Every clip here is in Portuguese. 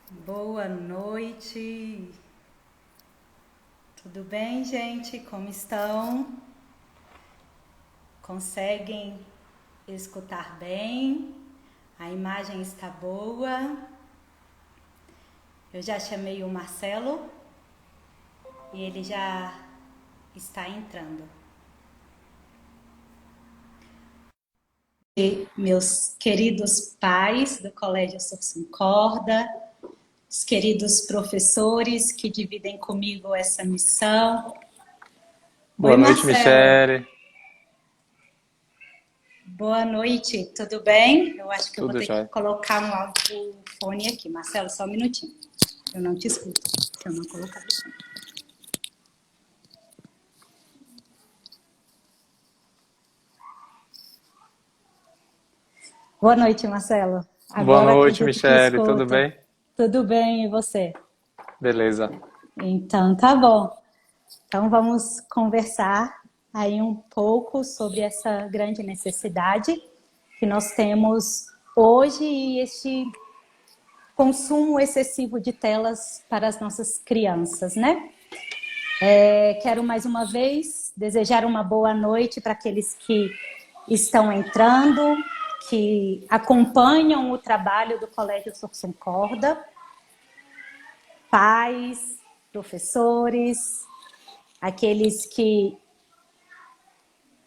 Boa noite. Tudo bem, gente? Como estão? Conseguem escutar bem? A imagem está boa? Eu já chamei o Marcelo e ele já está entrando. E meus queridos pais do Colégio Sursum Corda, os queridos professores que dividem comigo essa missão. Oi, Boa noite, Marcelo. Michele. Boa noite, tudo bem? Eu acho que eu vou Tudo ter que jóia? colocar o fone aqui. Marcelo, só um minutinho. Eu não te escuto se eu não colocar o fone. Boa noite, Marcelo. Boa Agora noite, acredito que Michele. Tudo escuta. bem? Tudo bem, e você? Beleza. Então, tá bom. Então, vamos conversar aí um pouco sobre essa grande necessidade que nós temos hoje e este consumo excessivo de telas para as nossas crianças, né? Quero mais uma vez desejar uma boa noite para aqueles que estão entrando, que acompanham o trabalho do Colégio Sursum Corda, pais, professores, aqueles que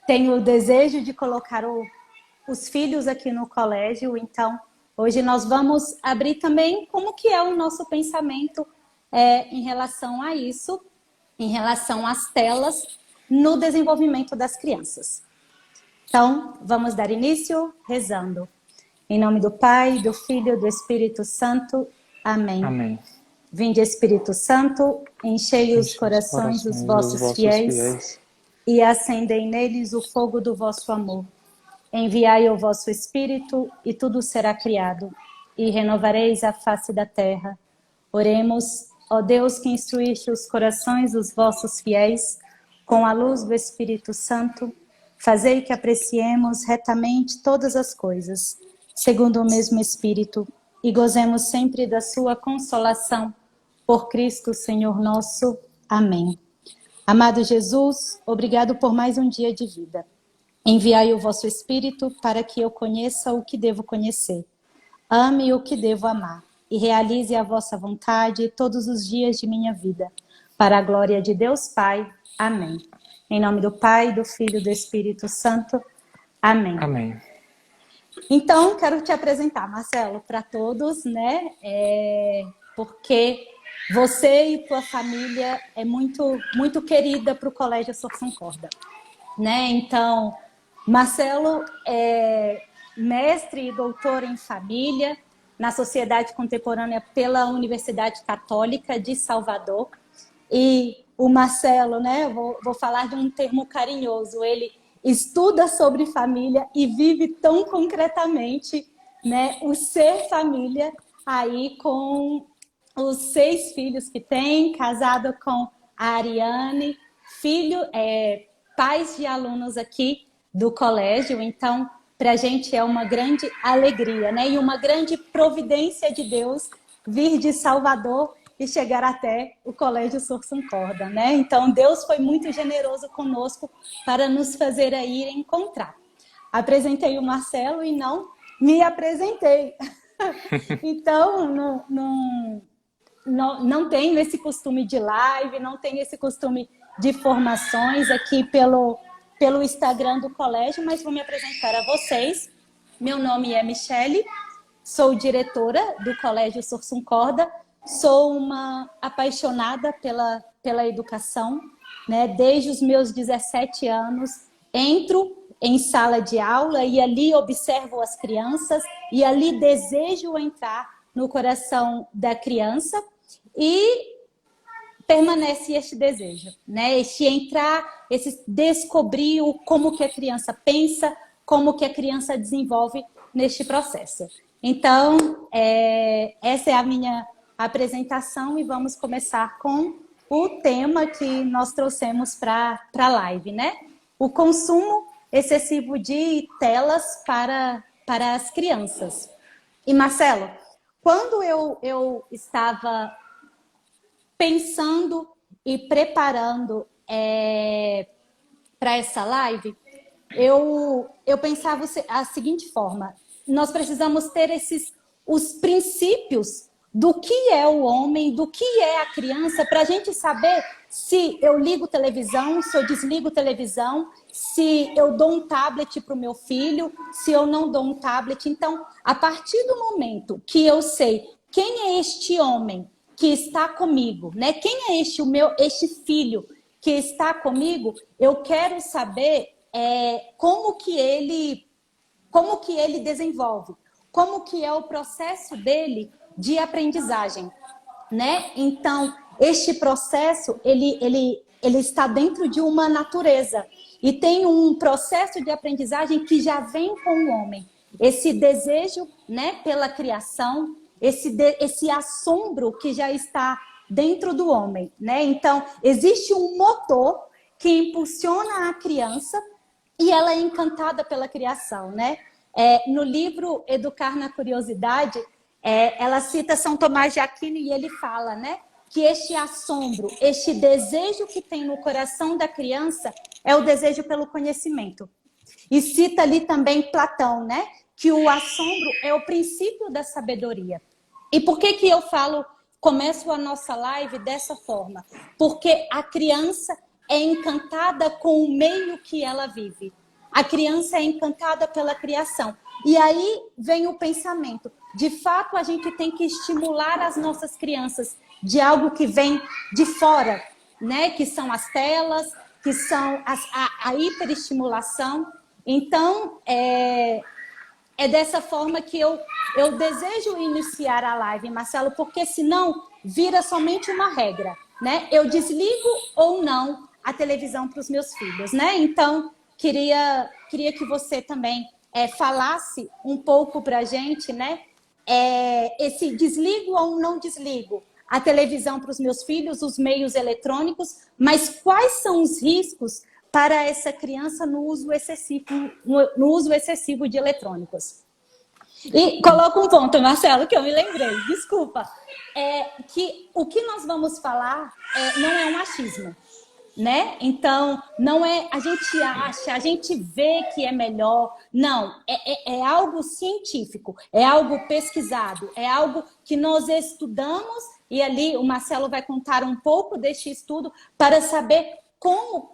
têm o desejo de colocar os filhos aqui no colégio. Então, hoje nós vamos abrir também como que é o nosso pensamento em relação a isso, em relação às telas no desenvolvimento das crianças. Então, vamos dar início rezando. Em nome do Pai, do Filho e do Espírito Santo. Amém. Amém. Vinde, Espírito Santo, enchei os Enche os corações dos corações dos vossos vossos fiéis fiéis. e acendei neles o fogo do vosso amor. Enviai o vosso Espírito e tudo será criado, e renovareis a face da terra. Oremos, ó Deus que instruíste os corações dos vossos fiéis, com a luz do Espírito Santo, fazei que apreciemos retamente todas as coisas, segundo o mesmo Espírito, e gozemos sempre da sua consolação. Por Cristo, Senhor nosso. Amém. Amado Jesus, obrigado por mais um dia de vida. Enviai o vosso Espírito para que eu conheça o que devo conhecer, ame o que devo amar e realize a vossa vontade todos os dias de minha vida. Para a glória de Deus Pai. Amém. Em nome do Pai, do Filho e do Espírito Santo. Amém. Amém. Então, quero te apresentar, Marcelo, para todos, né? Porque você e tua família é muito querida para o Colégio Sursum Corda, né? Então, Marcelo é mestre e doutor em família na Sociedade Contemporânea pela Universidade Católica de Salvador. E o Marcelo, né, vou falar de um termo carinhoso, ele estuda sobre família e vive tão concretamente, né, o ser família aí com os 6 filhos que tem, casado com a Ariane, pais de alunos aqui do colégio. Então, para a gente é uma grande alegria, né? E uma grande providência de Deus vir de Salvador e chegar até o Colégio Sursum Corda, né? Então, Deus foi muito generoso conosco para nos fazer aí encontrar. Apresentei o Marcelo e não me apresentei. Então, não tenho esse costume de live, não tenho esse costume de formações aqui pelo Instagram do colégio, mas vou me apresentar a vocês. Meu nome é Michele, sou diretora do Colégio Sursum Corda, sou uma apaixonada pela educação, né? Desde os meus 17 anos, entro em sala de aula e ali observo as crianças e ali desejo entrar no coração da criança e permanece este desejo, né? Este entrar, esse descobrir como que a criança pensa, como que a criança desenvolve neste processo. Então, essa é a minha apresentação e vamos começar com o tema que nós trouxemos para a live, né? O consumo excessivo de telas para as crianças. E Marcelo, quando eu estava pensando e preparando para essa live, eu pensava a seguinte forma: nós precisamos ter os princípios do que é o homem, do que é a criança, para a gente saber se eu ligo televisão, se eu desligo televisão, se eu dou um tablet para o meu filho, se eu não dou um tablet. Então, a partir do momento que eu sei quem é este homem que está comigo, né? Quem é este filho que está comigo, eu quero saber como que ele desenvolve, como que é o processo dele de aprendizagem, né? Então, este processo, ele está dentro de uma natureza e tem um processo de aprendizagem que já vem com o homem. Esse desejo, né, pela criação, esse assombro que já está dentro do homem, né? Então, existe um motor que impulsiona a criança e ela é encantada pela criação, né? No livro Educar na Curiosidade, ela cita São Tomás de Aquino e ele fala, né, que este assombro, este desejo que tem no coração da criança é o desejo pelo conhecimento. E cita ali também Platão, né, que o assombro é o princípio da sabedoria. E por que eu começo a nossa live dessa forma? Porque a criança é encantada com o meio que ela vive. A criança é encantada pela criação. E aí vem o pensamento. De fato, a gente tem que estimular as nossas crianças de algo que vem de fora, né? Que são as telas, que são a hiperestimulação. Então, é dessa forma que eu desejo iniciar a live, Marcelo, porque senão vira somente uma regra, né? Eu desligo ou não a televisão para os meus filhos, né? Então, queria que você também falasse um pouco para a gente, né? Esse desligo ou não desligo a televisão para os meus filhos, os meios eletrônicos, mas quais são os riscos para essa criança no uso excessivo de eletrônicos? E coloca um ponto, Marcelo, que eu me lembrei, desculpa, que o que nós vamos falar não é um achismo, né? Então, não é a gente acha, a gente vê que é melhor. Não, é algo científico, é algo pesquisado, é algo que nós estudamos e ali o Marcelo vai contar um pouco deste estudo para saber como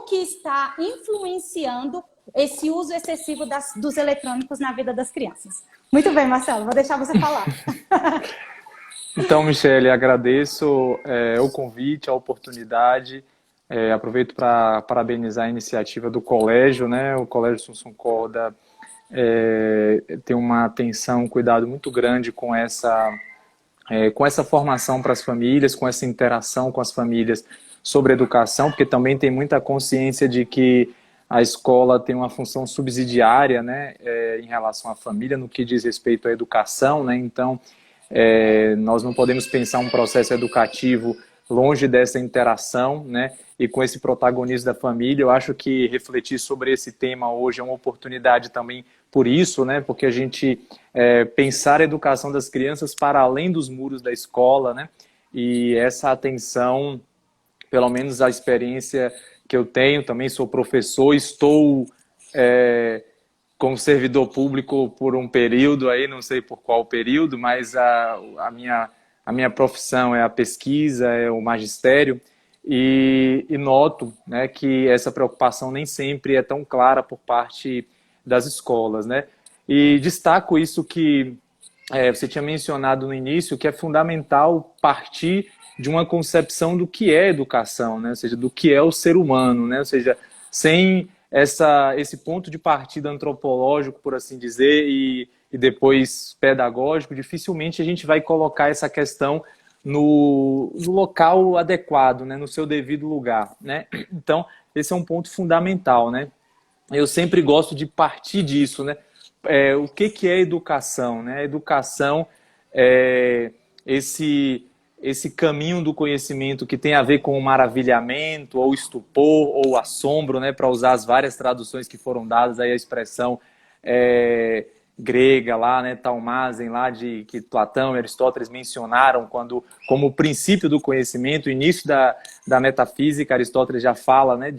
que está influenciando esse uso excessivo dos eletrônicos na vida das crianças. Muito bem, Marcelo, vou deixar você falar. Então, Michele, agradeço o convite, a oportunidade. Aproveito para parabenizar a iniciativa do colégio, né? O Colégio Sunsum Corda tem uma atenção, um cuidado muito grande com essa formação para as famílias, com essa interação com as famílias sobre educação, porque também tem muita consciência de que a escola tem uma função subsidiária, né, em relação à família, no que diz respeito à educação, né? Então, nós não podemos pensar um processo educativo longe dessa interação, né? E com esse protagonismo da família. Eu acho que refletir sobre esse tema hoje é uma oportunidade também por isso, né? Porque a gente pensar a educação das crianças para além dos muros da escola, né? E essa atenção, pelo menos a experiência que eu tenho, também sou professor, estou como servidor público por um período aí, não sei por qual período, mas a minha profissão é a pesquisa, é o magistério, e noto, né, que essa preocupação nem sempre é tão clara por parte das escolas, né? E destaco isso que você tinha mencionado no início, que é fundamental partir de uma concepção do que é educação, né? Ou seja, do que é o ser humano, né? Ou seja, sem esse ponto de partida antropológico, por assim dizer, e depois pedagógico, dificilmente a gente vai colocar essa questão no local adequado, né? No seu devido lugar, né? Então, esse é um ponto fundamental, né? Eu sempre gosto de partir disso, né? O que é educação, né? A educação é esse caminho do conhecimento que tem a ver com o maravilhamento, ou estupor, ou assombro, né? Para usar as várias traduções que foram dadas aí a expressão grega lá, né, Talmazen, lá que Platão e Aristóteles mencionaram como o princípio do conhecimento, o início da metafísica. Aristóteles já fala, né,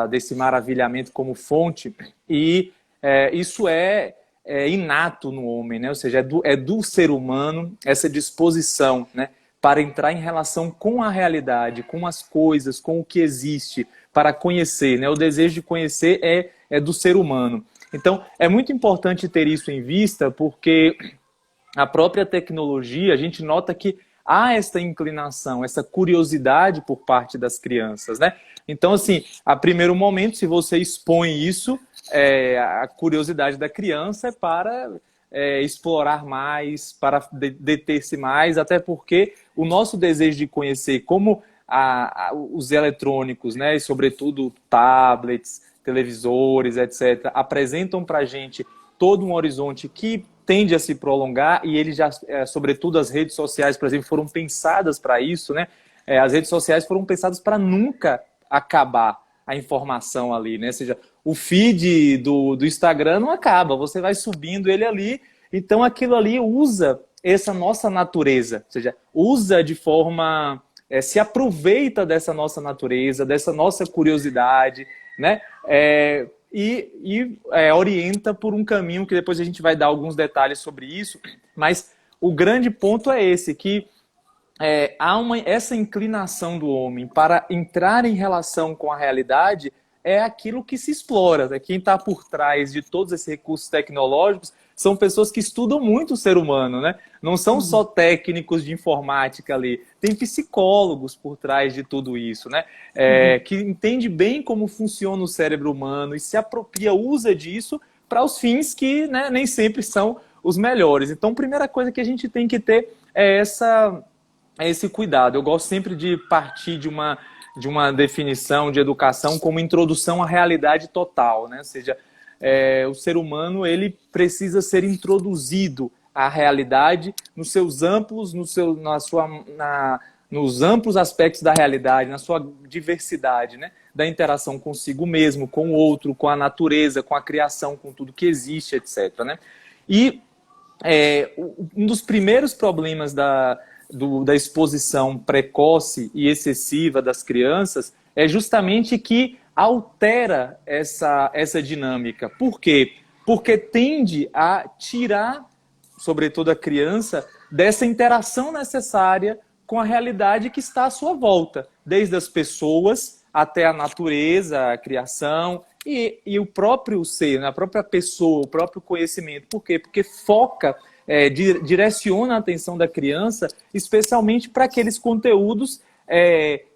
desse maravilhamento como fonte, e isso é inato no homem, né? Ou seja, é do ser humano essa disposição, né, para entrar em relação com a realidade, com as coisas, com o que existe, para conhecer, né? O desejo de conhecer é do ser humano. Então, é muito importante ter isso em vista, porque a própria tecnologia, a gente nota que há essa inclinação, essa curiosidade por parte das crianças, né? Então, assim, a primeiro momento, se você expõe isso, a curiosidade da criança é para explorar mais, para deter-se mais, até porque o nosso desejo de conhecer como os eletrônicos, né, e sobretudo tablets, televisores, etc., apresentam para a gente todo um horizonte que tende a se prolongar, e ele já, sobretudo as redes sociais, por exemplo, foram pensadas para isso, né? As redes sociais foram pensadas para nunca acabar a informação ali, né? Ou seja, o feed do Instagram não acaba, você vai subindo ele ali, então aquilo ali usa essa nossa natureza, ou seja, usa de forma, se aproveita dessa nossa natureza, dessa nossa curiosidade, né? E orienta por um caminho que depois a gente vai dar alguns detalhes sobre isso, mas o grande ponto é esse, que há essa inclinação do homem para entrar em relação com a realidade, é aquilo que se explora, né? Quem está por trás de todos esses recursos tecnológicos são pessoas que estudam muito o ser humano, né? Não são só técnicos de informática ali, tem psicólogos por trás de tudo isso, né? Que entende bem como funciona o cérebro humano e se apropria, usa disso para os fins que, né, nem sempre são os melhores. Então, a primeira coisa que a gente tem que ter é esse cuidado. Eu gosto sempre de partir de uma definição de educação como introdução à realidade total, né? Ou seja, o ser humano, ele precisa ser introduzido à realidade nos seus amplos, nos amplos aspectos da realidade, na sua diversidade, né? Da interação consigo mesmo, com o outro, com a natureza, com a criação, com tudo que existe, etc., né? E um dos primeiros problemas da exposição precoce e excessiva das crianças é justamente que altera essa dinâmica. Por quê? Porque tende a tirar, sobretudo a criança, dessa interação necessária com a realidade que está à sua volta, desde as pessoas até a natureza, a criação e o próprio ser, né? A própria pessoa, o próprio conhecimento. Por quê? Porque foca, direciona a atenção da criança, especialmente para aqueles conteúdos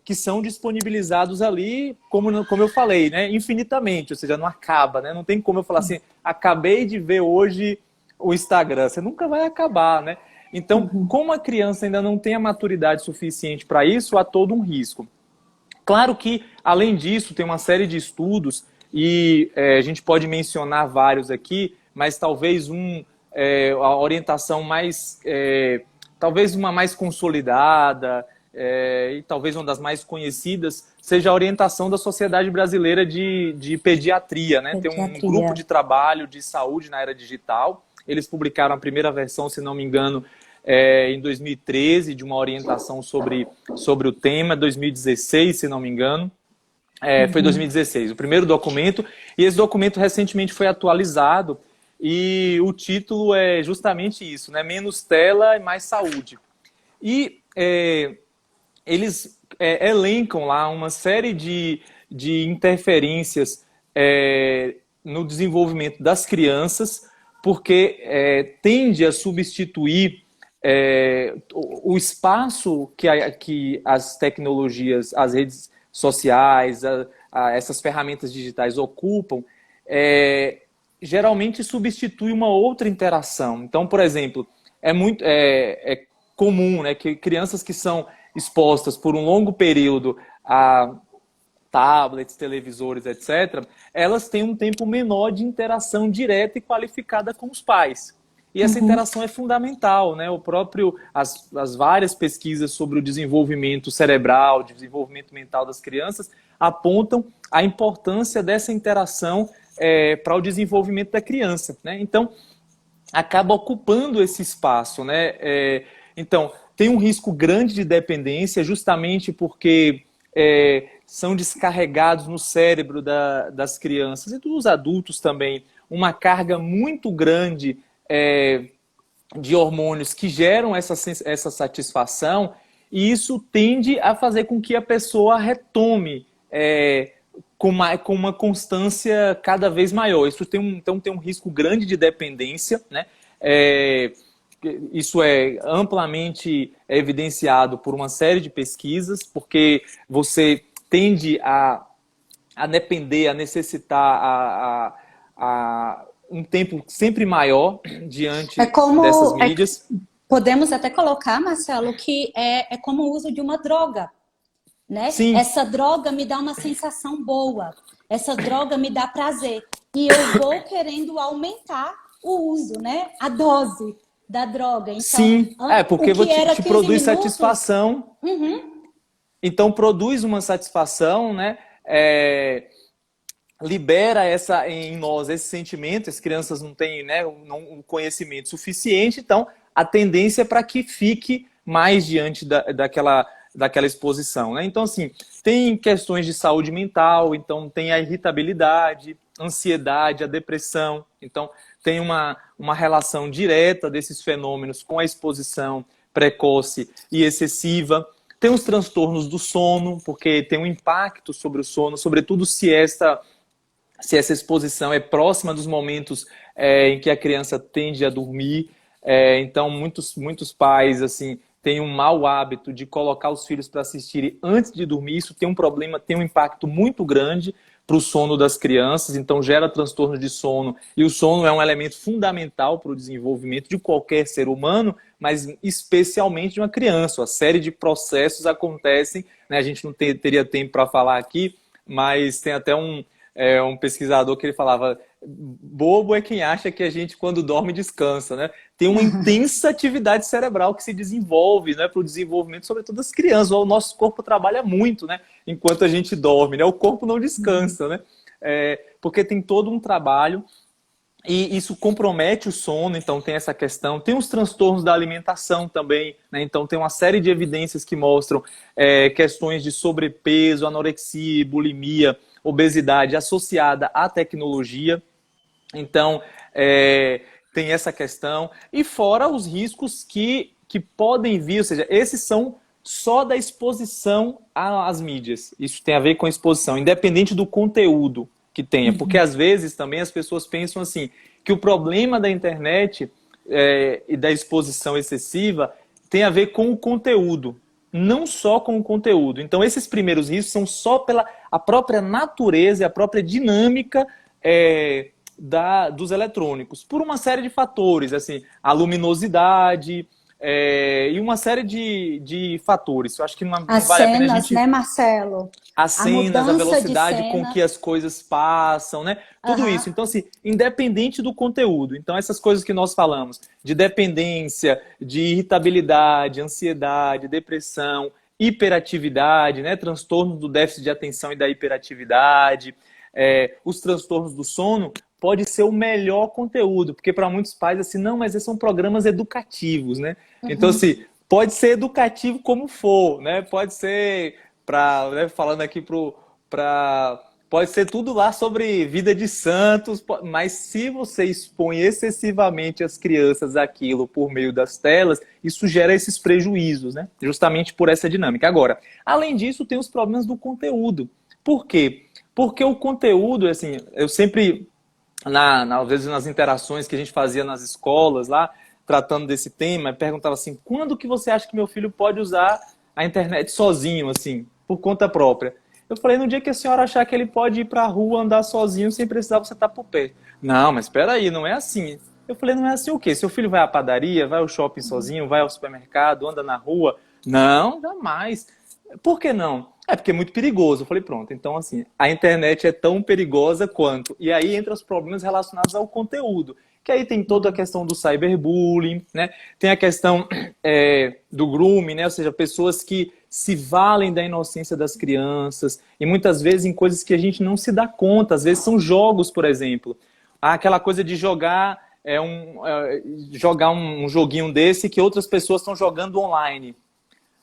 que são disponibilizados ali, como eu falei, né, infinitamente, ou seja, não acaba, né? Não tem como eu falar assim, acabei de ver hoje o Instagram, você nunca vai acabar, né? Então, como a criança ainda não tem a maturidade suficiente para isso, há todo um risco. Claro que, além disso, tem uma série de estudos, e a gente pode mencionar vários aqui, mas talvez a orientação mais, talvez uma mais consolidada, e talvez uma das mais conhecidas, seja a orientação da Sociedade Brasileira de Pediatria, né? Tem um grupo de trabalho de saúde na era digital. Eles publicaram a primeira versão, se não me engano, em 2013, de uma orientação sobre o tema, 2016, se não me engano. Foi 2016, o primeiro documento, e esse documento recentemente foi atualizado, e o título é justamente isso, né? Menos tela e mais saúde. E eles elencam lá uma série de interferências no desenvolvimento das crianças, porque tende a substituir o espaço que as tecnologias, as redes sociais, essas ferramentas digitais ocupam, geralmente substitui uma outra interação. Então, por exemplo, é comum, né, que crianças que são expostas por um longo período a tablets, televisores, etc., elas têm um tempo menor de interação direta e qualificada com os pais. E essa interação é fundamental, né? As várias pesquisas sobre o desenvolvimento cerebral, desenvolvimento mental das crianças, apontam a importância dessa interação para o desenvolvimento da criança, né? Então, acaba ocupando esse espaço, né? Então, tem um risco grande de dependência justamente porque são descarregados no cérebro das crianças e dos adultos também uma carga muito grande de hormônios que geram essa satisfação, e isso tende a fazer com que a pessoa retome com uma constância cada vez maior. Isso então tem um risco grande de dependência, né? Isso é amplamente evidenciado por uma série de pesquisas, porque você tende a depender, a necessitar um tempo sempre maior diante dessas mídias. Podemos até colocar, Marcelo, que é como o uso de uma droga, né? Sim. Essa droga me dá uma sensação boa, essa droga me dá prazer, e eu vou querendo aumentar o uso, né? A dose da droga. Então, sim, porque te produz satisfação. Uhum. Então produz uma satisfação, né? Libera em nós esse sentimento. As crianças não têm, né, um conhecimento suficiente, então a tendência é para que fique mais diante daquela exposição, né? Então, assim, tem questões de saúde mental, então tem a irritabilidade, ansiedade, a depressão. Então, tem uma relação direta desses fenômenos com a exposição precoce e excessiva. Tem os transtornos do sono, porque tem um impacto sobre o sono, sobretudo se essa exposição é próxima dos momentos em que a criança tende a dormir. Então, muitos pais assim têm um mau hábito de colocar os filhos para assistirem antes de dormir. Isso tem um impacto muito grande para o sono das crianças, então gera transtorno de sono, e o sono é um elemento fundamental para o desenvolvimento de qualquer ser humano, mas especialmente de uma criança. Uma série de processos acontecem, né? A gente não teria tempo para falar aqui, mas tem até um pesquisador que ele falava: bobo é quem acha que a gente, quando dorme, descansa, né? Tem uma intensa atividade cerebral que se desenvolve, né, para o desenvolvimento, sobretudo das crianças. O nosso corpo trabalha muito, né, enquanto a gente dorme, né? O corpo não descansa, né? Porque tem todo um trabalho e isso compromete o sono. Então tem essa questão. Tem os transtornos da alimentação também, né? Então tem uma série de evidências que mostram questões de sobrepeso, anorexia, bulimia, obesidade associada à tecnologia. Então, tem essa questão. E fora os riscos que podem vir, ou seja, esses são só da exposição às mídias. Isso tem a ver com a exposição, independente do conteúdo que tenha. Porque, às vezes, também as pessoas pensam assim, que o problema da internet e da exposição excessiva tem a ver com o conteúdo, não só com o conteúdo. Então, esses primeiros riscos são só pela a própria natureza e a própria dinâmica dos eletrônicos, por uma série de fatores, assim, a luminosidade e uma série de fatores. Eu acho que não vale a pena a gente... né, Marcelo? As cenas, a velocidade com que as coisas passam, né? Tudo isso. Então, assim, independente do conteúdo. Então, essas coisas que nós falamos, de dependência, de irritabilidade, ansiedade, depressão, hiperatividade, né? Transtornos do déficit de atenção e da hiperatividade, os transtornos do sono, pode ser o melhor conteúdo, porque para muitos pais, assim, não, mas esses são programas educativos, né? Então, assim, pode ser educativo como for, né? Pode ser... falando aqui pode ser tudo lá sobre vida de santos, mas se você expõe excessivamente as crianças àquilo por meio das telas, isso gera esses prejuízos, né? Justamente por essa dinâmica. Agora, além disso, tem os problemas do conteúdo. Por quê? Porque o conteúdo, assim, eu sempre, às vezes nas interações que a gente fazia nas escolas lá, tratando desse tema, perguntava assim: quando que você acha que meu filho pode usar a internet sozinho, assim, por conta própria? Eu falei: no dia que a senhora achar que ele pode ir para a rua andar sozinho sem precisar você estar por perto. Não, mas espera aí, não é assim. Eu falei: não é assim o quê? Seu filho vai à padaria, vai ao shopping sozinho, vai ao supermercado, anda na rua? Não, jamais. Por que não? Porque é muito perigoso. Eu falei: pronto, então assim, a internet é tão perigosa quanto. E aí entra os problemas relacionados ao conteúdo, que aí tem toda a questão do cyberbullying, né? Tem a questão do grooming, né? Ou seja, pessoas que se valem da inocência das crianças, e muitas vezes em coisas que a gente não se dá conta, às vezes são jogos, por exemplo. Aquela coisa de jogar um joguinho desse que outras pessoas estão jogando online.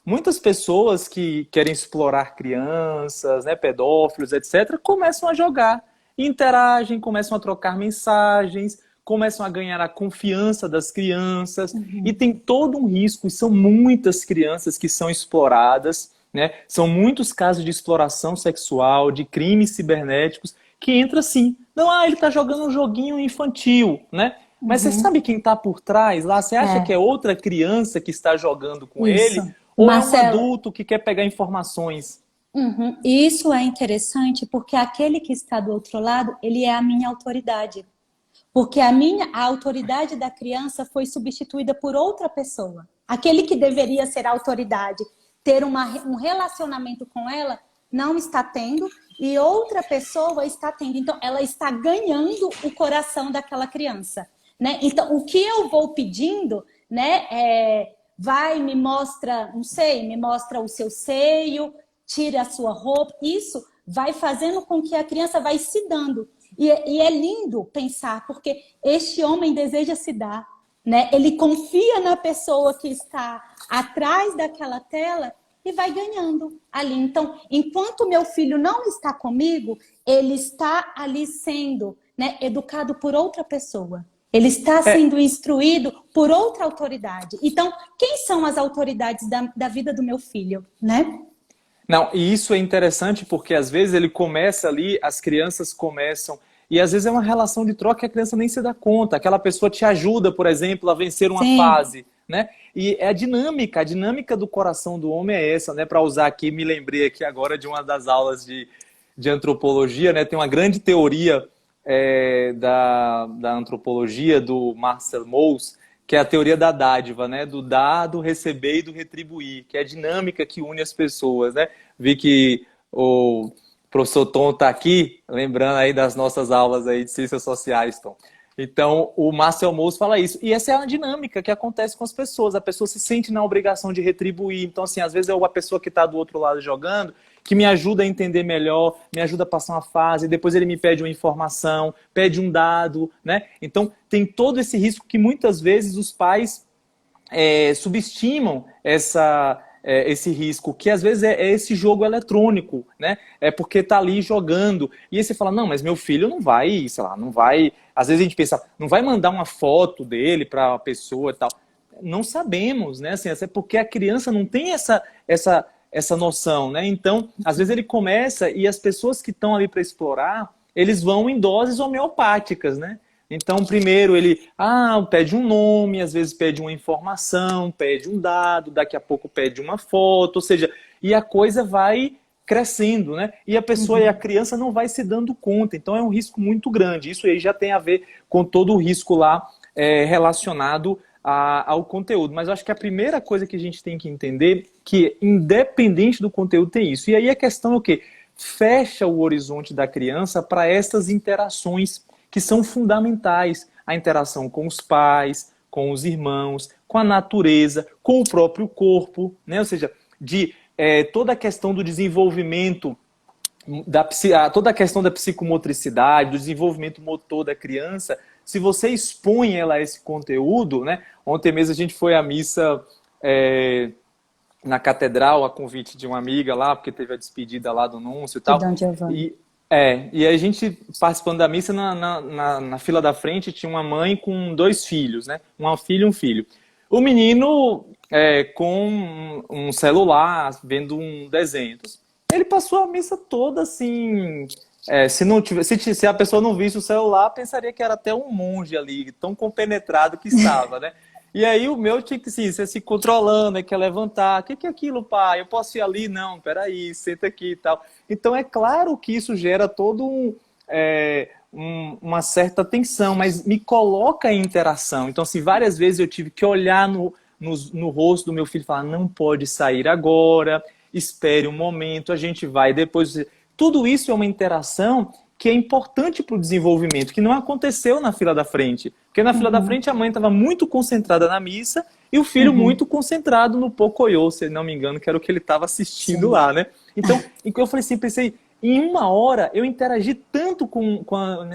Muitas pessoas que querem explorar crianças, né, pedófilos, etc., começam a jogar, interagem, começam a trocar mensagens, começam a ganhar a confiança das crianças, e tem todo um risco, e são muitas crianças que são exploradas, né? São muitos casos de exploração sexual, de crimes cibernéticos, que entra assim, não, ele está jogando um joguinho infantil, né? Mas você sabe quem está por trás lá? Você acha que é outra criança que está jogando com ele? Ou Marcelo, é um adulto que quer pegar informações? Isso é interessante porque aquele que está do outro lado, ele é a minha autoridade. Porque a autoridade da criança foi substituída por outra pessoa. Aquele que deveria ser a autoridade, ter um relacionamento com ela, não está tendo, e outra pessoa está tendo. Então, ela está ganhando o coração daquela criança, né? Então, o que eu vou pedindo, né, vai, me mostra, não sei, me mostra o seu seio, tira a sua roupa. Isso vai fazendo com que a criança vai se dando. E é lindo pensar, porque este homem deseja se dar, né? Ele confia na pessoa que está atrás daquela tela e vai ganhando ali. Então, enquanto meu filho não está comigo, ele está ali sendo, né, educado por outra pessoa. Ele está sendo instruído por outra autoridade. Então, quem são as autoridades da vida do meu filho, né? Não, e isso é interessante porque às vezes ele começa ali, as crianças começam, e às vezes é uma relação de troca que a criança nem se dá conta. Aquela pessoa te ajuda, por exemplo, a vencer uma fase, né? E é a dinâmica do coração do homem é essa, né? Para usar aqui, me lembrei aqui agora de uma das aulas de antropologia, né? Tem uma grande teoria da antropologia do Marcel Mauss, que é a teoria da dádiva, né? Do dar, do receber e do retribuir, que é a dinâmica que une as pessoas, né? Vi que o professor Tom está aqui, lembrando aí das nossas aulas aí de ciências sociais, Tom. Então, o Marcel Mauss fala isso. E essa é a dinâmica que acontece com as pessoas. A pessoa se sente na obrigação de retribuir. Então, assim, às vezes é a pessoa que está do outro lado jogando que me ajuda a entender melhor, me ajuda a passar uma fase, depois ele me pede uma informação, pede um dado, né? Então, tem todo esse risco que muitas vezes os pais subestimam esse risco, que às vezes é esse jogo eletrônico, né? É porque tá ali jogando. E aí você fala, não, mas meu filho não vai, sei lá, não vai... Às vezes a gente pensa, não vai mandar uma foto dele para a pessoa e tal. Não sabemos, né? Assim, é porque a criança não tem essa noção, né? Então, às vezes ele começa e as pessoas que estão ali para explorar, eles vão em doses homeopáticas, né? Então, primeiro ele pede um nome, às vezes pede uma informação, pede um dado, daqui a pouco pede uma foto, ou seja, e a coisa vai crescendo, né? E a pessoa e a criança não vai se dando conta. Então, é um risco muito grande. Isso aí já tem a ver com todo o risco lá relacionado ao conteúdo. Mas eu acho que a primeira coisa que a gente tem que entender que, independente do conteúdo, tem isso. E aí a questão é o quê? Fecha o horizonte da criança para essas interações que são fundamentais. A interação com os pais, com os irmãos, com a natureza, com o próprio corpo, né? Ou seja, toda a questão do desenvolvimento, toda a questão da psicomotricidade, do desenvolvimento motor da criança. Se você expõe ela a esse conteúdo, né? Ontem mesmo a gente foi à missa na catedral, a convite de uma amiga lá, porque teve a despedida lá do núncio e tal. E a gente, participando da missa, na fila da frente, tinha uma mãe com 2 filhos, né? Uma filha e um filho. O menino com um celular, vendo um desenho. Ele passou a missa toda assim... se a pessoa não visse o celular, pensaria que era até um monge ali, tão compenetrado que estava, né? E aí o meu tinha que se controlando, quer levantar. O que é aquilo, pai? Eu posso ir ali? Não, peraí, senta aqui e tal. Então é claro que isso gera todo uma certa tensão, mas me coloca em interação. Então, assim, várias vezes eu tive que olhar no rosto do meu filho e falar, não pode sair agora, espere um momento, a gente vai depois... Tudo isso é uma interação que é importante para o desenvolvimento, que não aconteceu na fila da frente. Porque na fila da frente a mãe estava muito concentrada na missa e o filho muito concentrado no Pocoyo, se não me engano, que era o que ele estava assistindo lá, né? Então, eu falei assim, pensei, em 1 hora eu interagi tanto com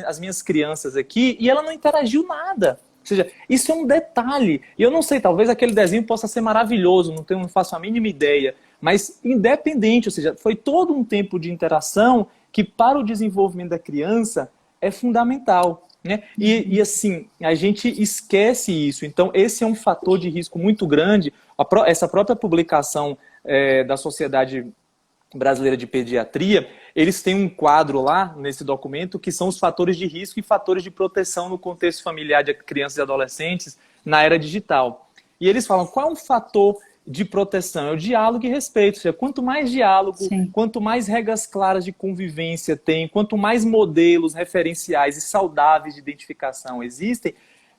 as minhas crianças aqui e ela não interagiu nada. Ou seja, isso é um detalhe. E eu não sei, talvez aquele desenho possa ser maravilhoso, não faço a mínima ideia. Mas independente, ou seja, foi todo um tempo de interação que para o desenvolvimento da criança é fundamental, né? E assim, a gente esquece isso. Então, esse é um fator de risco muito grande. Essa própria publicação da Sociedade Brasileira de Pediatria, eles têm um quadro lá, nesse documento, que são os fatores de risco e fatores de proteção no contexto familiar de crianças e adolescentes na era digital. E eles falam, qual é um fator de proteção? É o diálogo e respeito. Ou seja, quanto mais diálogo, quanto mais regras claras de convivência tem, quanto mais modelos referenciais e saudáveis de identificação existem,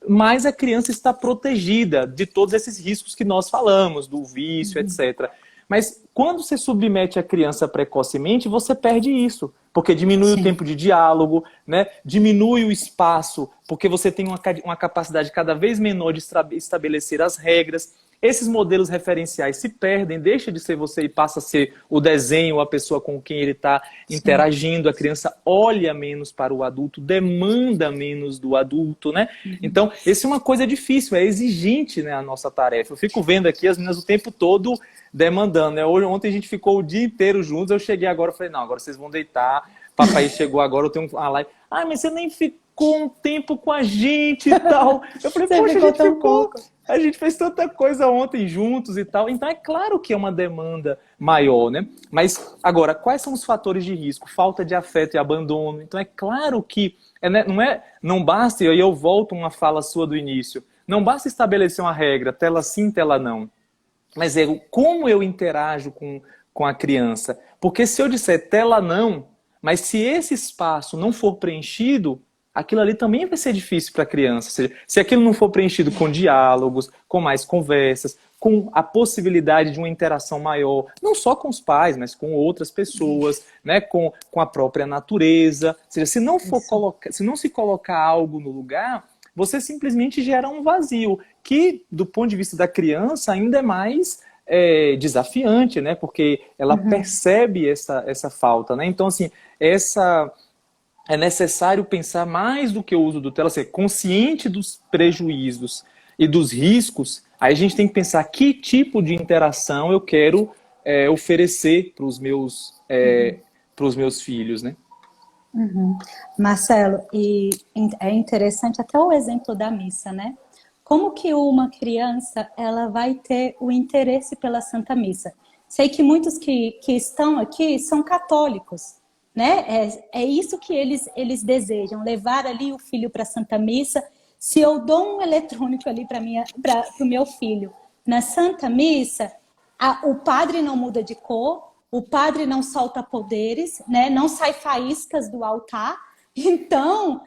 mais a criança está protegida de todos esses riscos que nós falamos, do vício, etc. Mas quando você submete a criança precocemente, você perde isso. Porque diminui o tempo de diálogo, né? Diminui o espaço, porque você tem uma capacidade cada vez menor de estabelecer as regras. Esses modelos referenciais se perdem, deixa de ser você e passa a ser o desenho, a pessoa com quem ele está interagindo. A criança olha menos para o adulto, demanda menos do adulto, né? Então, essa é uma coisa difícil, é exigente, né, a nossa tarefa. Eu fico vendo aqui as meninas o tempo todo demandando, né? Ontem a gente ficou o dia inteiro juntos, eu cheguei agora e falei, não, agora vocês vão deitar, papai chegou agora, eu tenho uma live. Ah, mas você nem ficou um tempo com a gente e tal. Eu falei, poxa, a gente ficou... A gente fez tanta coisa ontem juntos e tal. Então é claro que é uma demanda maior, né? Mas agora, quais são os fatores de risco? Falta de afeto e abandono. Então é claro que não basta, e aí eu volto uma fala sua do início, não basta estabelecer uma regra, tela sim, tela não. Mas é como eu interajo com a criança. Porque se eu disser tela não, mas se esse espaço não for preenchido, aquilo ali também vai ser difícil para a criança. Ou seja, se aquilo não for preenchido com diálogos, com mais conversas, com a possibilidade de uma interação maior, não só com os pais, mas com outras pessoas, né, com a própria natureza. Ou seja, se não se colocar algo no lugar, você simplesmente gera um vazio, que do ponto de vista da criança ainda é mais desafiante, né, porque ela percebe essa falta, né? Então, assim, é necessário pensar mais do que o uso do tela, ser consciente dos prejuízos e dos riscos. Aí a gente tem que pensar que tipo de interação eu quero oferecer para os meus filhos, né? Marcelo, e é interessante até o exemplo da missa, né? Como que uma criança ela vai ter o interesse pela Santa Missa? Sei que muitos que estão aqui são católicos, né? É isso que eles desejam, levar ali o filho para a Santa Missa. Se eu dou um eletrônico ali para o meu filho na Santa Missa, o padre não muda de cor, o padre não solta poderes, né? Não sai faíscas do altar. Então,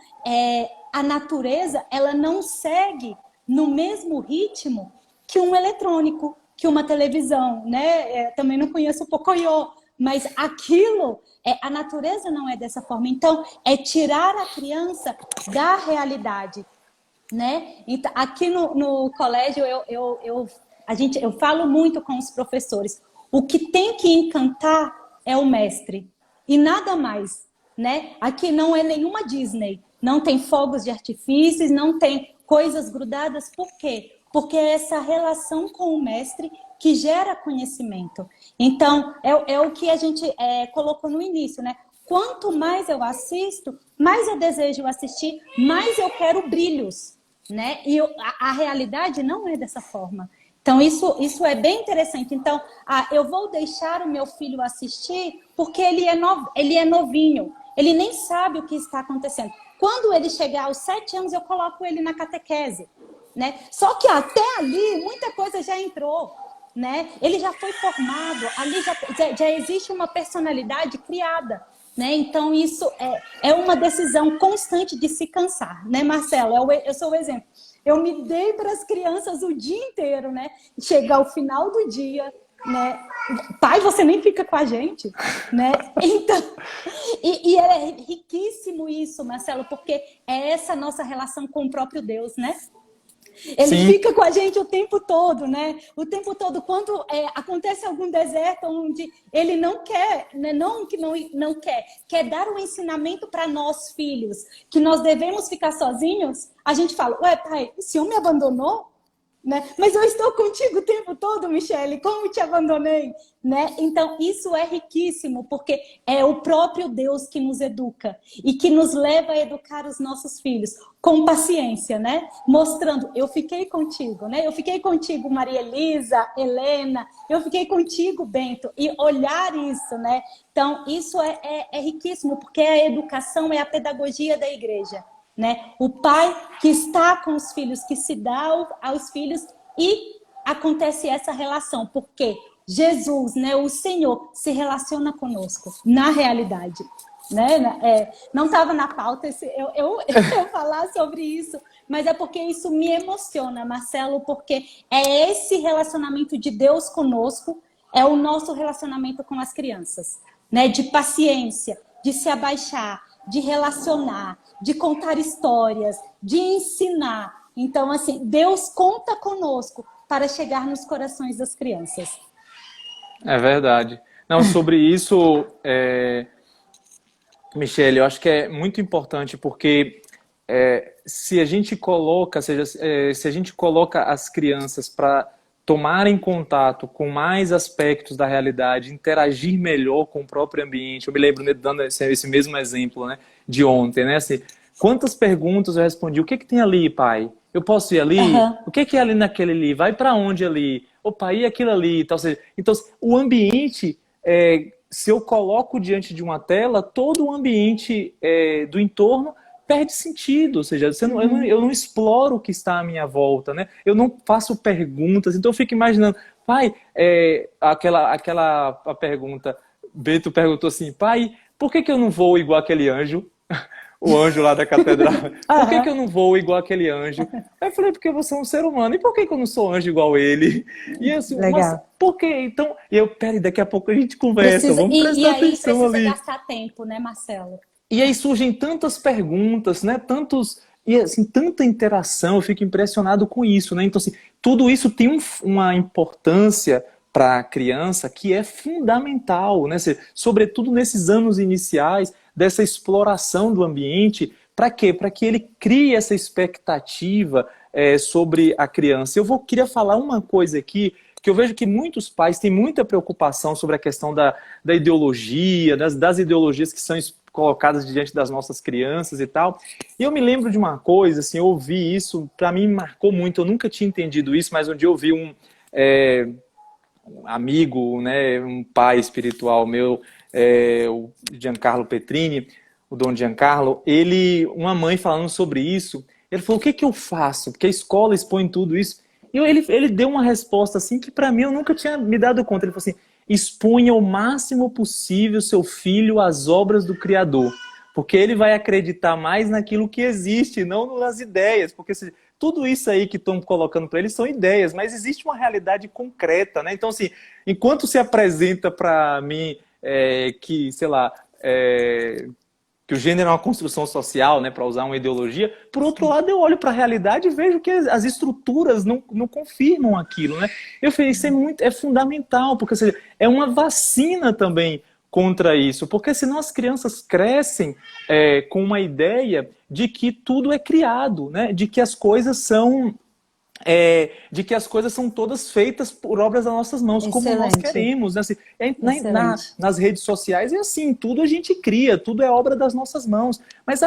a natureza ela não segue no mesmo ritmo que um eletrônico, que uma televisão, né? Também não conheço o Pocoyo, mas aquilo, a natureza não é dessa forma. Então, é tirar a criança da realidade, né? Então, aqui no colégio, eu falo muito com os professores. O que tem que encantar é o mestre, e nada mais, né? Aqui não é nenhuma Disney, não tem fogos de artifícios, não tem coisas grudadas. Por quê? Porque é essa relação com o mestre que gera conhecimento. Então, é o que a gente colocou no início, né? Quanto mais eu assisto, mais eu desejo assistir, mais eu quero brilhos, né? E a realidade não é dessa forma. Então, isso é bem interessante. Então, eu vou deixar o meu filho assistir porque ele é novinho, ele nem sabe o que está acontecendo. Quando ele chegar aos 7 anos, eu coloco ele na catequese, né? Só que até ali, muita coisa já entrou, né? Ele já foi formado, ali já existe uma personalidade criada, né? Então, isso é uma decisão constante de se cansar, né, Marcelo? Eu sou o exemplo. Eu me dei para as crianças o dia inteiro, né? Chegar ao final do dia, né? Pai, você nem fica com a gente, né? Então, e é riquíssimo isso, Marcelo, porque é essa nossa relação com o próprio Deus, né? Ele Sim, fica com a gente o tempo todo, né? O tempo todo. Quando acontece algum deserto onde ele não quer, né? Não que não quer, quer dar um ensinamento para nós, filhos, que nós devemos ficar sozinhos, a gente fala, ué, pai, o senhor me abandonou? Né? Mas eu estou contigo o tempo todo, Michele, como te abandonei? Né? Então, isso é riquíssimo, porque é o próprio Deus que nos educa e que nos leva a educar os nossos filhos com paciência, né? Mostrando, eu fiquei contigo, né? Eu fiquei contigo, Maria Elisa, Helena, eu fiquei contigo, Bento, e olhar isso, né? Então, isso é riquíssimo, porque a educação é a pedagogia da igreja. Né? O pai que está com os filhos, que se dá aos filhos e acontece essa relação, porque Jesus, né, o Senhor, se relaciona conosco na realidade. Né? Não estava na pauta eu falar sobre isso, mas é porque isso me emociona, Marcelo, porque é esse relacionamento de Deus conosco, é o nosso relacionamento com as crianças, né? De paciência, de se abaixar, de relacionar, de contar histórias, de ensinar. Então, assim, Deus conta conosco para chegar nos corações das crianças. é verdade. Não, sobre isso, Michele, eu acho que é muito importante porque se a gente coloca, se a gente coloca as crianças para tomarem contato com mais aspectos da realidade, interagir melhor com o próprio ambiente. Eu me lembro, né, dando esse mesmo exemplo, né, de ontem, né, assim, quantas perguntas eu respondi? O que que tem ali, pai? Eu posso ir ali? Uhum. O que que é ali naquele ali? Vai para onde ali? Opa, e aquilo ali? Então, o ambiente, se eu coloco diante de uma tela, todo o ambiente do entorno perde sentido, ou seja, eu não exploro o que está à minha volta, né? Eu não faço perguntas, então eu fico imaginando, pai, a pergunta, Bento perguntou assim, pai, por que que eu não vou igual aquele anjo? O anjo lá da catedral. Por que que eu Uhum. não vou igual aquele anjo? Aí eu falei, porque você é um ser humano. E por que que eu não sou anjo igual ele? E assim, mas Legal. por que? Então, peraí, daqui a pouco a gente conversa, Precisa, vamos e prestar aí atenção precisa ali. gastar tempo, né, Marcelo? E aí surgem tantas perguntas, né? E assim, tanta interação, eu fico impressionado com isso, né? Então, assim, tudo isso tem uma importância para a criança que é fundamental, né? Sobretudo nesses anos iniciais dessa exploração do ambiente, para quê? Para que ele crie essa expectativa sobre a criança. Queria falar uma coisa aqui que eu vejo que muitos pais têm muita preocupação sobre a questão da ideologia, das ideologias que são colocadas diante das nossas crianças e tal. E eu me lembro de uma coisa, assim, eu ouvi isso, para mim marcou muito, eu nunca tinha entendido isso, mas um dia eu ouvi um amigo, né, um pai espiritual meu, o Giancarlo Petrini, o Dom Giancarlo, uma mãe falando sobre isso, ele falou, o que que eu faço? Porque a escola expõe tudo isso. E ele deu uma resposta assim que para mim eu nunca tinha me dado conta. Ele falou assim, exponha o máximo possível seu filho às obras do Criador, porque ele vai acreditar mais naquilo que existe, não nas ideias, porque tudo isso aí que estão colocando para ele são ideias, mas existe uma realidade concreta, né? Então, assim, enquanto se apresenta para mim que, sei lá, que o gênero é uma construção social, né, para usar uma ideologia. Por outro lado, eu olho para a realidade e vejo que as estruturas não confirmam aquilo, né? Eu falei, isso é fundamental, porque, ou seja, é uma vacina também contra isso, porque senão as crianças crescem com uma ideia de que tudo é criado, né? De que as coisas são todas feitas por obras das nossas mãos, como nós Excelente, queremos. Né? Assim, excelente. nas redes sociais é assim, tudo a gente cria, tudo é obra das nossas mãos. Mas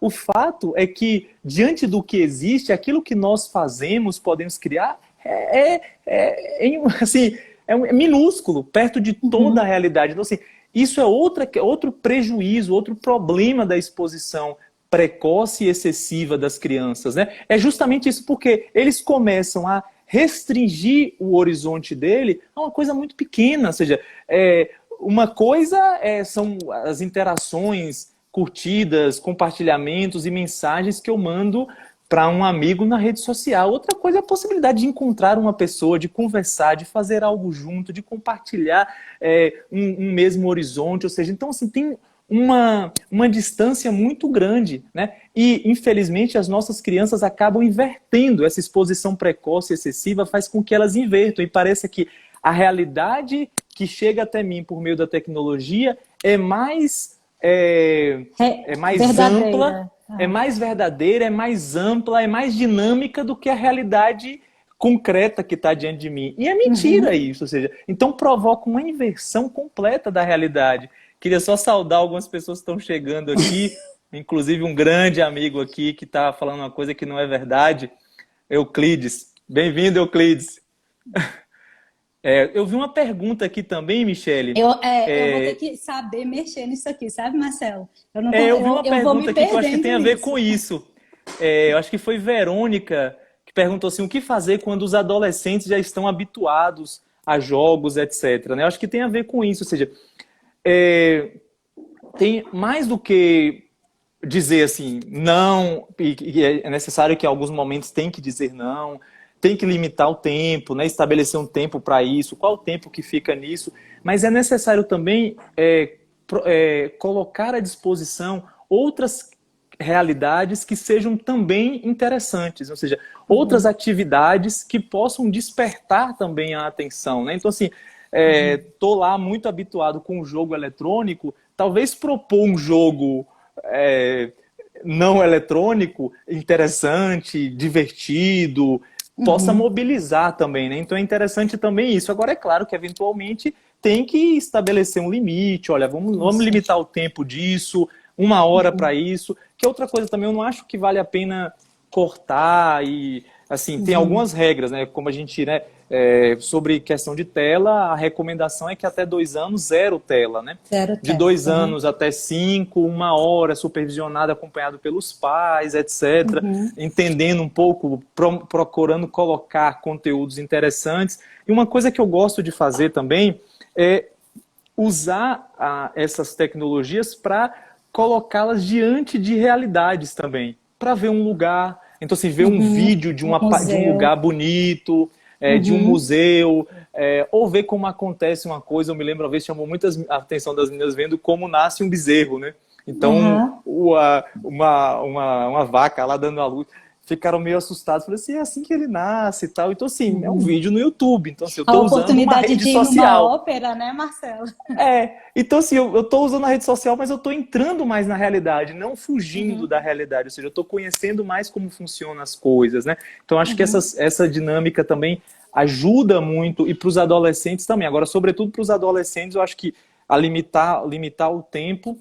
o fato é que, diante do que existe, aquilo que nós fazemos, podemos criar, assim, é minúsculo, perto de toda a Uhum. realidade. Então, assim, isso é outro prejuízo, outro problema da exposição precoce e excessiva das crianças, né? É justamente isso, porque eles começam a restringir o horizonte dele a uma coisa muito pequena, ou seja, uma coisa são as interações, curtidas, compartilhamentos e mensagens que eu mando para um amigo na rede social. Outra coisa é a possibilidade de encontrar uma pessoa, de conversar, de fazer algo junto, de compartilhar um mesmo horizonte. Ou seja, então assim, tem uma distância muito grande, né? E, infelizmente, as nossas crianças acabam invertendo. Essa exposição precoce e excessiva faz com que elas invertam. E parece que a realidade que chega até mim por meio da tecnologia é mais ampla, é mais verdadeira, é mais ampla, é mais dinâmica do que a realidade concreta que está diante de mim. E é mentira isso, ou seja, então provoca uma inversão completa da realidade. Queria só saudar algumas pessoas que estão chegando aqui, inclusive um grande amigo aqui que está falando uma coisa que não é verdade, Euclides. Bem-vindo, Euclides. Eu vi uma pergunta aqui também, Michele. Eu vou ter que saber mexer nisso aqui, sabe, Marcelo? Eu vi uma pergunta aqui que eu acho que tem a ver com isso. Eu acho que foi Verônica que perguntou assim, o que fazer quando os adolescentes já estão habituados a jogos, etc. Eu acho que tem a ver com isso, ou seja, tem mais do que dizer assim, não, e é necessário que em alguns momentos tem que dizer não, tem que limitar o tempo, né? Estabelecer um tempo para isso, qual o tempo que fica nisso, mas é necessário também colocar à disposição outras realidades que sejam também interessantes, ou seja, outras atividades que possam despertar também a atenção, né? Então, assim, tô lá muito habituado com o jogo eletrônico, talvez propor um jogo não eletrônico, interessante, divertido, possa mobilizar também, né? Então é interessante também isso. Agora, é claro que, eventualmente, tem que estabelecer um limite. Olha, vamos limitar o tempo disso, 1 hora para isso. Que outra coisa também, eu não acho que vale a pena cortar e, assim, tem algumas regras, né? Como a gente, né? Sobre questão de tela, a recomendação é que até 2 anos, 0 tela, né? De 2 anos até 5, 1 hora, supervisionado, acompanhado pelos pais, etc. Entendendo um pouco, procurando colocar conteúdos interessantes. E uma coisa que eu gosto de fazer também é usar essas tecnologias para colocá-las diante de realidades também. Para ver um lugar, então assim, ver um vídeo de um lugar bonito, de um museu, ou ver como acontece uma coisa. Eu me lembro, uma vez chamou muito a atenção das meninas vendo como nasce um bezerro, né? Então, uma vaca lá dando a luz, ficaram meio assustados. Falei assim, é assim que ele nasce e tal. Então, assim, é um vídeo no YouTube. Então, assim, eu estou usando uma rede social. Uma ópera, né, Marcelo? Então, assim, eu estou usando a rede social, mas eu estou entrando mais na realidade, não fugindo da realidade. Ou seja, eu estou conhecendo mais como funcionam as coisas, né? Então, acho que essa dinâmica também ajuda muito, e para os adolescentes também. Agora, sobretudo para os adolescentes, eu acho que a limitar o tempo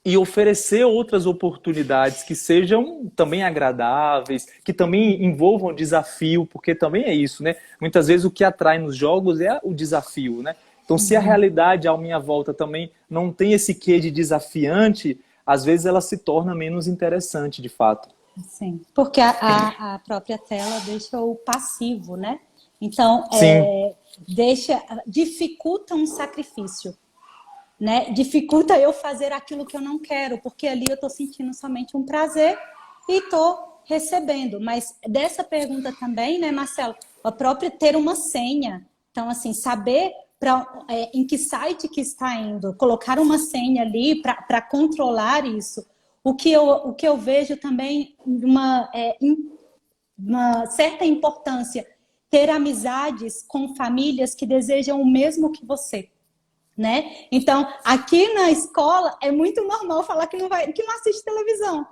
e oferecer outras oportunidades que sejam também agradáveis, que também envolvam desafio, porque também é isso, né? Muitas vezes o que atrai nos jogos é o desafio, né? Então, se a realidade à minha volta também não tem esse quê de desafiante, às vezes ela se torna menos interessante, de fato. Sim, porque a própria tela deixa o passivo, né? Então, dificulta um sacrifício. Né? Dificulta eu fazer aquilo que eu não quero, porque ali eu estou sentindo somente um prazer e estou recebendo. Mas dessa pergunta também, né, Marcelo, a própria ter uma senha. Então, assim, saber em que site que está indo, colocar uma senha ali para controlar isso. O que eu vejo também uma certa importância, ter amizades com famílias que desejam o mesmo que você. Né? Então, aqui na escola é muito normal falar que não assiste televisão.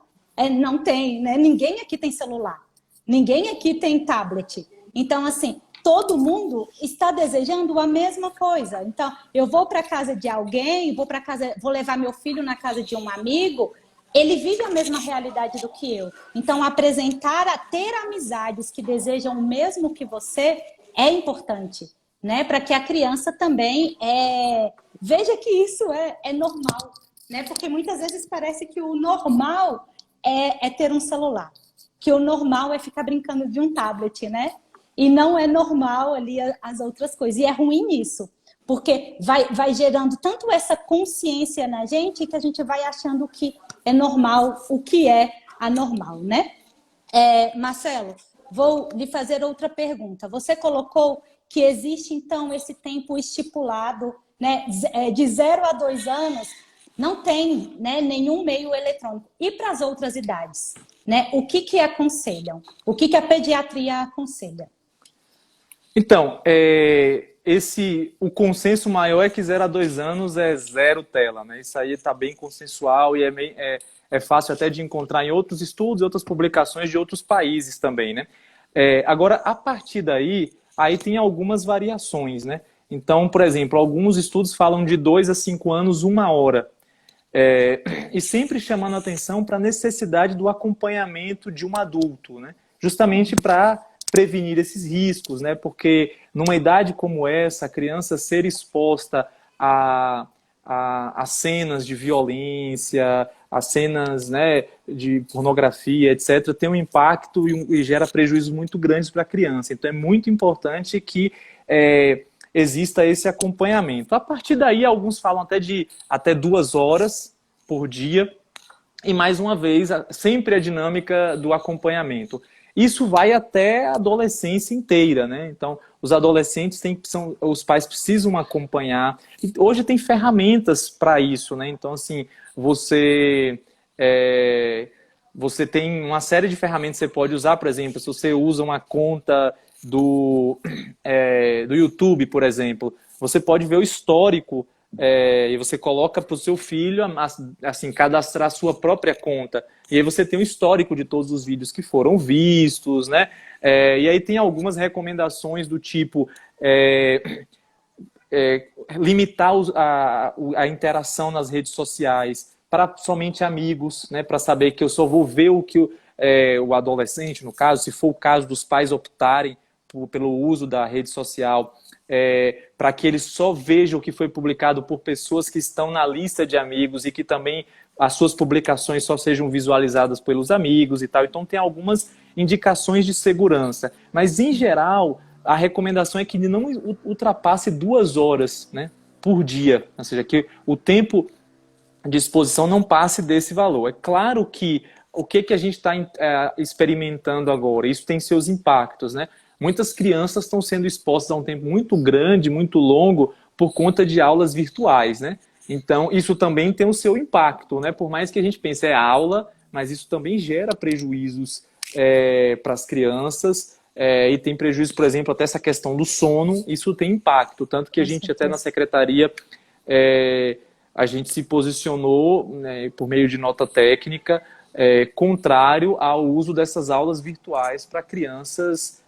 Não tem, né? Ninguém aqui tem celular. Ninguém aqui tem tablet. Então, assim, todo mundo está desejando a mesma coisa. Então, eu vou para casa de alguém, vou levar meu filho na casa de um amigo, ele vive a mesma realidade do que eu. Então, ter amizades que desejam o mesmo que você é importante. Né, para que a criança também veja que isso é normal, né? Porque muitas vezes parece que o normal é ter um celular, que o normal é ficar brincando de um tablet, né? E não é normal ali as outras coisas. E é ruim isso, porque vai gerando tanto essa consciência na gente que a gente vai achando que é normal o que é anormal, né? Marcelo, vou lhe fazer outra pergunta. Você colocou que existe, então, esse tempo estipulado, né, de 0 a 2 anos, não tem, né, nenhum meio eletrônico. E para as outras idades? Né? O que aconselham? O que a pediatria aconselha? Então, o consenso maior é que 0 a 2 anos é zero tela, né? Isso aí está bem consensual e é fácil até de encontrar em outros estudos e outras publicações de outros países também, né? Agora, a partir daí, aí tem algumas variações, né? Então, por exemplo, alguns estudos falam de 2 a 5 anos, 1 hora. E sempre chamando atenção para a necessidade do acompanhamento de um adulto, né? Justamente para prevenir esses riscos, né? Porque numa idade como essa, a criança ser exposta a cenas de violência, a cenas, né, de pornografia, etc., tem um impacto e gera prejuízos muito grandes para a criança. Então é muito importante que exista esse acompanhamento. A partir daí, alguns falam até 2 horas por dia. E mais uma vez, sempre a dinâmica do acompanhamento. Isso vai até a adolescência inteira, né? Então, os adolescentes os pais precisam acompanhar. E hoje tem ferramentas para isso, né? Então, assim, você tem uma série de ferramentas que você pode usar. Por exemplo, se você usa uma conta do YouTube, por exemplo, você pode ver o histórico e você coloca para o seu filho, assim, cadastrar a sua própria conta. E aí você tem um histórico de todos os vídeos que foram vistos, né? E aí tem algumas recomendações do tipo limitar a interação nas redes sociais para somente amigos, né? Para saber que eu só vou ver o que o adolescente, no caso, se for o caso dos pais optarem pelo uso da rede social, para que eles só vejam o que foi publicado por pessoas que estão na lista de amigos e que também as suas publicações só sejam visualizadas pelos amigos e tal. Então tem algumas indicações de segurança. Mas, em geral, a recomendação é que não ultrapasse 2 horas, né, por dia. Ou seja, que o tempo de exposição não passe desse valor. É claro que o que a gente está experimentando agora, isso tem seus impactos, né? Muitas crianças estão sendo expostas a um tempo muito grande, muito longo, por conta de aulas virtuais, né? Então, isso também tem o seu impacto, né? Por mais que a gente pense, aula, mas isso também gera prejuízos para as crianças, e tem prejuízo, por exemplo, até essa questão do sono, isso tem impacto. Tanto que a gente, até na secretaria, a gente se posicionou, né, por meio de nota técnica, contrário ao uso dessas aulas virtuais para crianças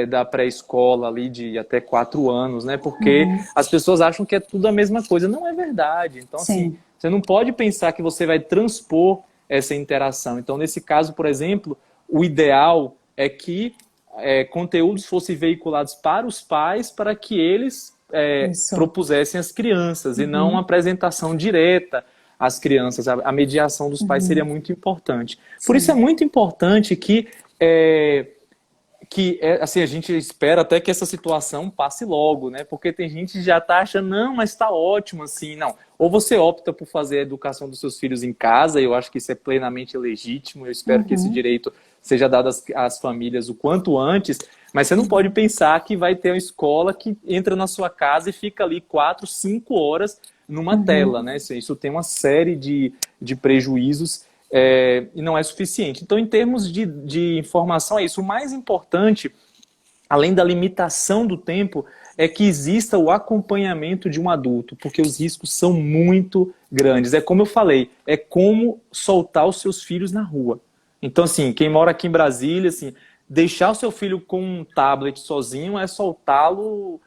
da pré-escola ali de até 4 anos, né? Porque as pessoas acham que é tudo a mesma coisa. Não é verdade. Então, assim, você não pode pensar que você vai transpor essa interação. Então, nesse caso, por exemplo, o ideal é que conteúdos fossem veiculados para os pais para que eles propusessem às crianças e não uma apresentação direta às crianças. A mediação dos pais seria muito importante. Por isso é muito importante que assim, a gente espera até que essa situação passe logo, né? Porque tem gente que já está achando, não, mas está ótimo, assim, não. Ou você opta por fazer a educação dos seus filhos em casa, e eu acho que isso é plenamente legítimo, eu espero que esse direito seja dado às famílias o quanto antes, mas você não pode pensar que vai ter uma escola que entra na sua casa e fica ali 4, 5 horas numa tela, né? Isso tem uma série de prejuízos, e não é suficiente. Então, em termos de informação, é isso. O mais importante, além da limitação do tempo, é que exista o acompanhamento de um adulto, porque os riscos são muito grandes. É como eu falei, é como soltar os seus filhos na rua. Então, assim, quem mora aqui em Brasília, assim, deixar o seu filho com um tablet sozinho é soltá-lo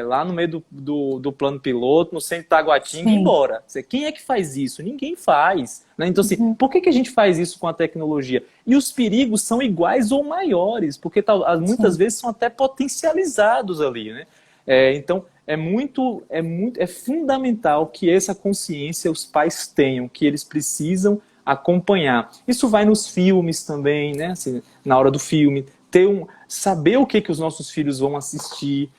lá no meio do plano piloto, no centro de Taguatinga, e ir embora. Quem é que faz isso? Ninguém faz. Né? Então, assim, por que a gente faz isso com a tecnologia? E os perigos são iguais ou maiores, porque muitas vezes são até potencializados ali. Né? Então, é fundamental que essa consciência os pais tenham, que eles precisam acompanhar. Isso vai nos filmes também, né? Assim, na hora do filme, saber o que os nossos filhos vão assistir,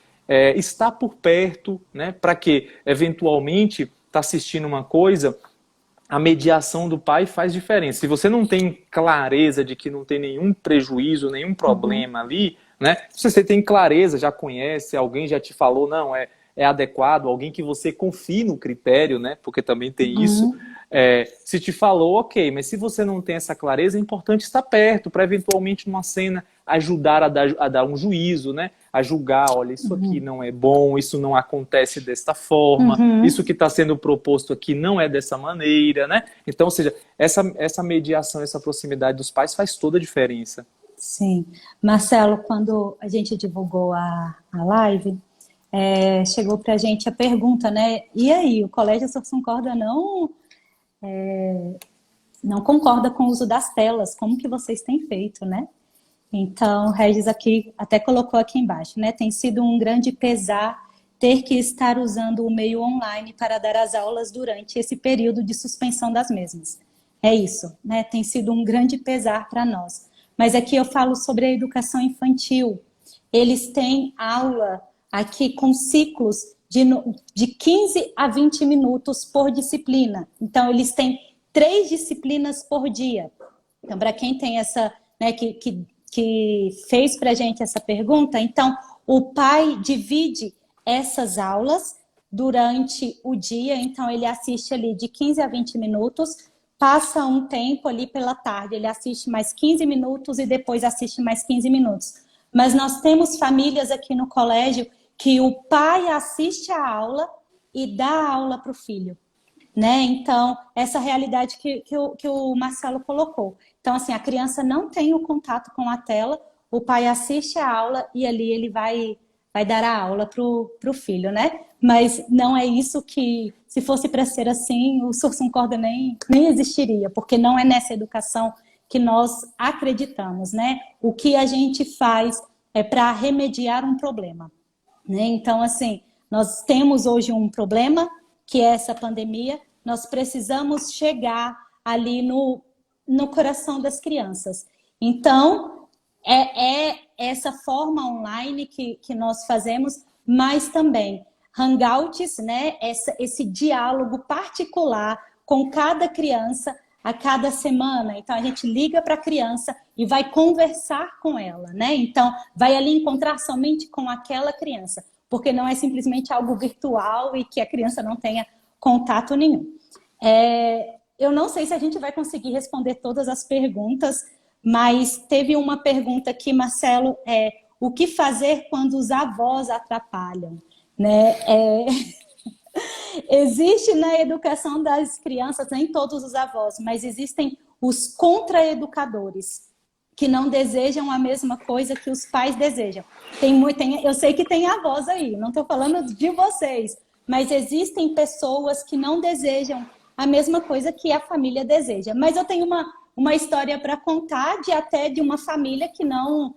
estar por perto, né? Para que, eventualmente, tá assistindo uma coisa a mediação do pai faz diferença. Se você não tem clareza de que não tem nenhum prejuízo, nenhum problema ali, né? Se você tem clareza, já conhece, alguém já te falou, não, é adequado, alguém que você confie no critério, né? Porque também tem isso. Se te falou, ok, mas se você não tem essa clareza, é importante estar perto para eventualmente numa cena ajudar a dar um juízo, né? A julgar, olha, isso aqui não é bom, isso não acontece desta forma, isso que está sendo proposto aqui não é dessa maneira, né? Então, ou seja, essa mediação, essa proximidade dos pais faz toda a diferença. Sim. Marcelo, quando a gente divulgou a live, chegou para a gente a pergunta, né? E aí, o Colégio Sursum Corda não concorda com o uso das telas, como que vocês têm feito, né? Então, Regis aqui até colocou aqui embaixo, né? Tem sido um grande pesar ter que estar usando o meio online para dar as aulas durante esse período de suspensão das mesmas. É isso, né? Tem sido um grande pesar para nós. Mas aqui eu falo sobre a educação infantil. Eles têm aula aqui com ciclos de 15 a 20 minutos por disciplina. Então, eles têm 3 disciplinas por dia. Então, para quem tem essa, né, que fez para a gente essa pergunta, então, o pai divide essas aulas durante o dia, então ele assiste ali de 15 a 20 minutos, passa um tempo ali pela tarde, ele assiste mais 15 minutos e depois assiste mais 15 minutos. Mas nós temos famílias aqui no colégio que o pai assiste a aula e dá aula para o filho, né? Então, essa realidade que o Marcelo colocou. Então, assim, a criança não tem o contato com a tela, o pai assiste a aula e ali ele vai dar a aula para o filho, né? Mas não é isso que, se fosse para ser assim, o Sursum Corda nem existiria, porque não é nessa educação que nós acreditamos, né? O que a gente faz é para remediar um problema, né? Então, assim, nós temos hoje um problema, que é essa pandemia, nós precisamos chegar ali no coração das crianças. Então, é essa forma online que nós fazemos, mas também hangouts, né? Esse diálogo particular com cada criança a cada semana. Então, a gente liga para a criança e vai conversar com ela, né? Então, vai ali encontrar somente com aquela criança, porque não é simplesmente algo virtual e que a criança não tenha contato nenhum. Eu não sei se a gente vai conseguir responder todas as perguntas, mas teve uma pergunta aqui, Marcelo, o que fazer quando os avós atrapalham, né? Existe na educação das crianças, nem todos os avós, mas existem os contra-educadores, que não desejam a mesma coisa que os pais desejam. Eu sei que tem avós aí, não estou falando de vocês, mas existem pessoas que não desejam a mesma coisa que a família deseja. Mas eu tenho uma história para contar de uma família que não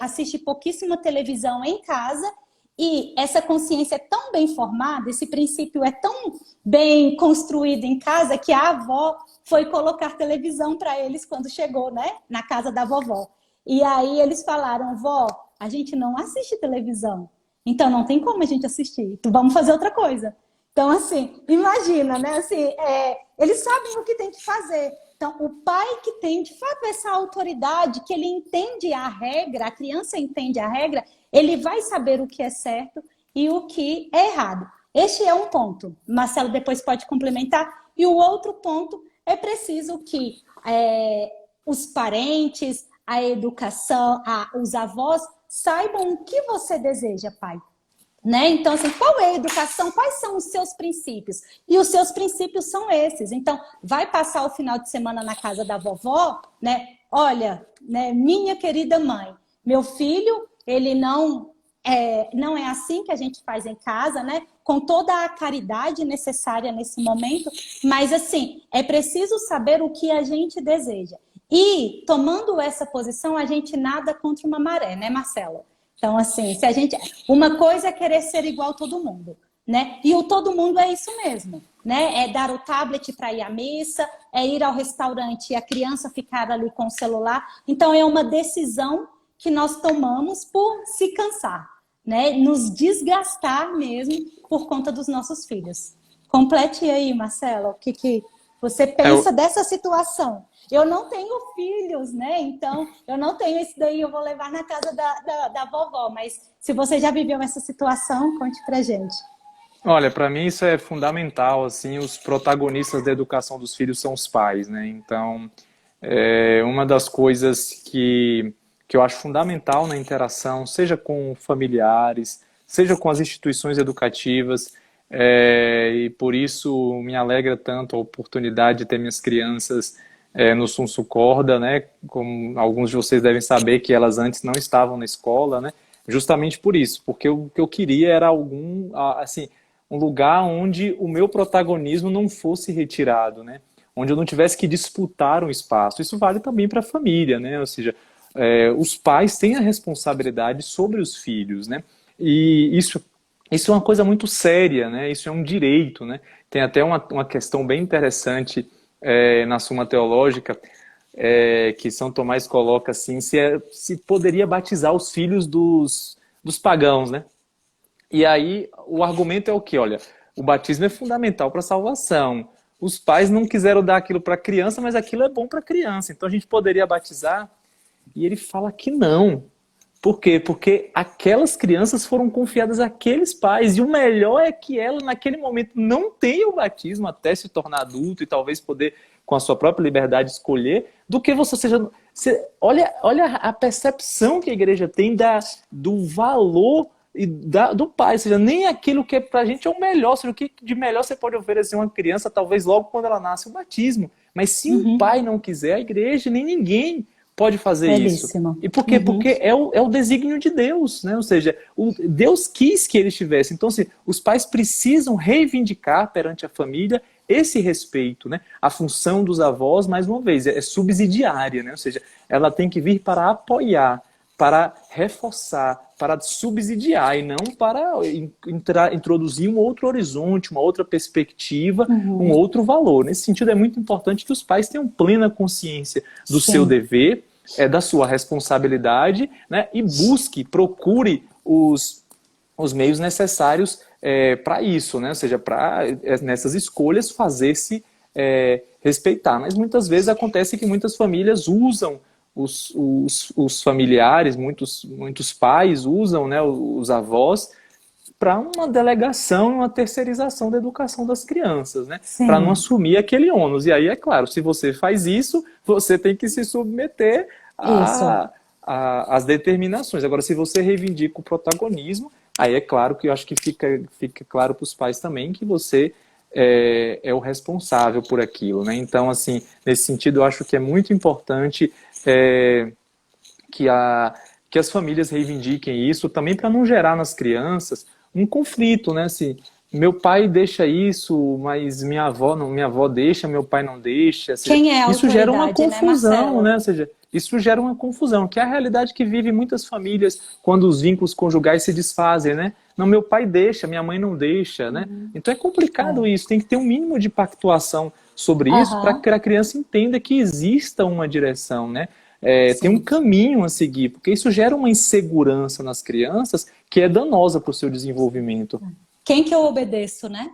assiste pouquíssima televisão em casa, e essa consciência é tão bem formada, esse princípio é tão bem construído em casa, que a avó foi colocar televisão para eles quando chegou, né, na casa da vovó. E aí eles falaram, vó, a gente não assiste televisão, então não tem como a gente assistir, então vamos fazer outra coisa. Então, assim, imagina, né, assim, eles sabem o que tem que fazer. Então, o pai que tem, de fato, essa autoridade, que ele entende a regra, a criança entende a regra, ele vai saber o que é certo e o que é errado. Este é um ponto. Marcelo depois pode complementar. E o outro ponto é preciso que os parentes, a educação, os avós saibam o que você deseja, pai. Né? Então, assim, qual é a educação? Quais são os seus princípios? E os seus princípios são esses. Então, vai passar o final de semana na casa da vovó, né? Olha, né, minha querida mãe, meu filho, ele não é assim que a gente faz em casa, né? Com toda a caridade necessária nesse momento, mas, assim, é preciso saber o que a gente deseja. E, tomando essa posição, a gente nada contra uma maré, né, Marcelo? Então, assim, uma coisa é querer ser igual a todo mundo, né? E o todo mundo é isso mesmo, né? É dar o tablet para ir à missa, é ir ao restaurante e a criança ficar ali com o celular. Então, é uma decisão que nós tomamos por se cansar, né? Nos desgastar mesmo por conta dos nossos filhos. Complete aí, Marcelo, o que Você pensa dessa situação. Eu não tenho filhos, né? Então, eu não tenho isso daí, eu vou levar na casa da vovó. Mas se você já viveu essa situação, conte pra gente. Olha, para mim isso é fundamental, assim, os protagonistas da educação dos filhos são os pais, né? Então, uma das coisas que eu acho fundamental na interação, seja com familiares, seja com as instituições educativas, e por isso me alegra tanto a oportunidade de ter minhas crianças no Sunsu Corda, né? Como alguns de vocês devem saber que elas antes não estavam na escola, né? Justamente por isso, porque o que eu queria era assim, um lugar onde o meu protagonismo não fosse retirado, né? Onde eu não tivesse que disputar um espaço. Isso vale também para a família, né? Ou seja, os pais têm a responsabilidade sobre os filhos, né? E isso é uma coisa muito séria, né? Isso é um direito, né? Tem até uma questão bem interessante na Suma Teológica, que São Tomás coloca assim, se poderia batizar os filhos dos pagãos, né? E aí o argumento é o quê? Olha, o batismo é fundamental para a salvação. Os pais não quiseram dar aquilo para a criança, mas aquilo é bom para a criança. Então a gente poderia batizar. E ele fala que não. Por quê? Porque aquelas crianças foram confiadas àqueles pais. E o melhor é que ela, naquele momento, não tenha o batismo até se tornar adulto e talvez poder, com a sua própria liberdade, escolher, do que você seja... olha a percepção que a igreja tem do valor do pai. Ou seja, nem aquilo que pra gente é o melhor. Ou seja, o que de melhor você pode oferecer a uma criança, talvez logo quando ela nasce, o batismo. Mas se um pai não quiser, a igreja, nem ninguém pode fazer Belíssimo. isso. E por quê? Porque é o desígnio de Deus, né? Ou seja, Deus quis que ele estivesse. Então, assim, os pais precisam reivindicar perante a família esse respeito, né? A função dos avós, mais uma vez, é subsidiária, né? Ou seja, ela tem que vir para apoiar, para reforçar, para subsidiar e não para introduzir um outro horizonte, uma outra perspectiva, um outro valor. Nesse sentido, é muito importante que os pais tenham plena consciência do seu dever, da sua responsabilidade, né? E procure os meios necessários para isso, né? Ou seja, para nessas escolhas fazer-se respeitar. Mas muitas vezes acontece que muitas famílias usam os familiares, muitos pais usam, né, os avós para uma delegação, uma terceirização da educação das crianças, né, para não assumir aquele ônus. E aí, é claro, se você faz isso, você tem que se submeter às determinações. Agora, se você reivindica o protagonismo, aí é claro que eu acho que fica claro para os pais também que você é o responsável por aquilo, né? Então, assim, nesse sentido, eu acho que é muito importante que as famílias reivindiquem isso, também para não gerar nas crianças um conflito, né? Assim, meu pai deixa isso, mas minha avó deixa, meu pai não deixa. Seja, quem é a isso gera uma confusão, né? Ou seja, isso gera uma confusão, que é a realidade que vive muitas famílias quando os vínculos conjugais se desfazem, né? Não, meu pai deixa, minha mãe não deixa, né? Então é complicado isso, tem que ter um mínimo de pactuação sobre isso para que a criança entenda que exista uma direção, né? Tem um caminho a seguir, porque isso gera uma insegurança nas crianças que é danosa para o seu desenvolvimento. Quem que eu obedeço, né?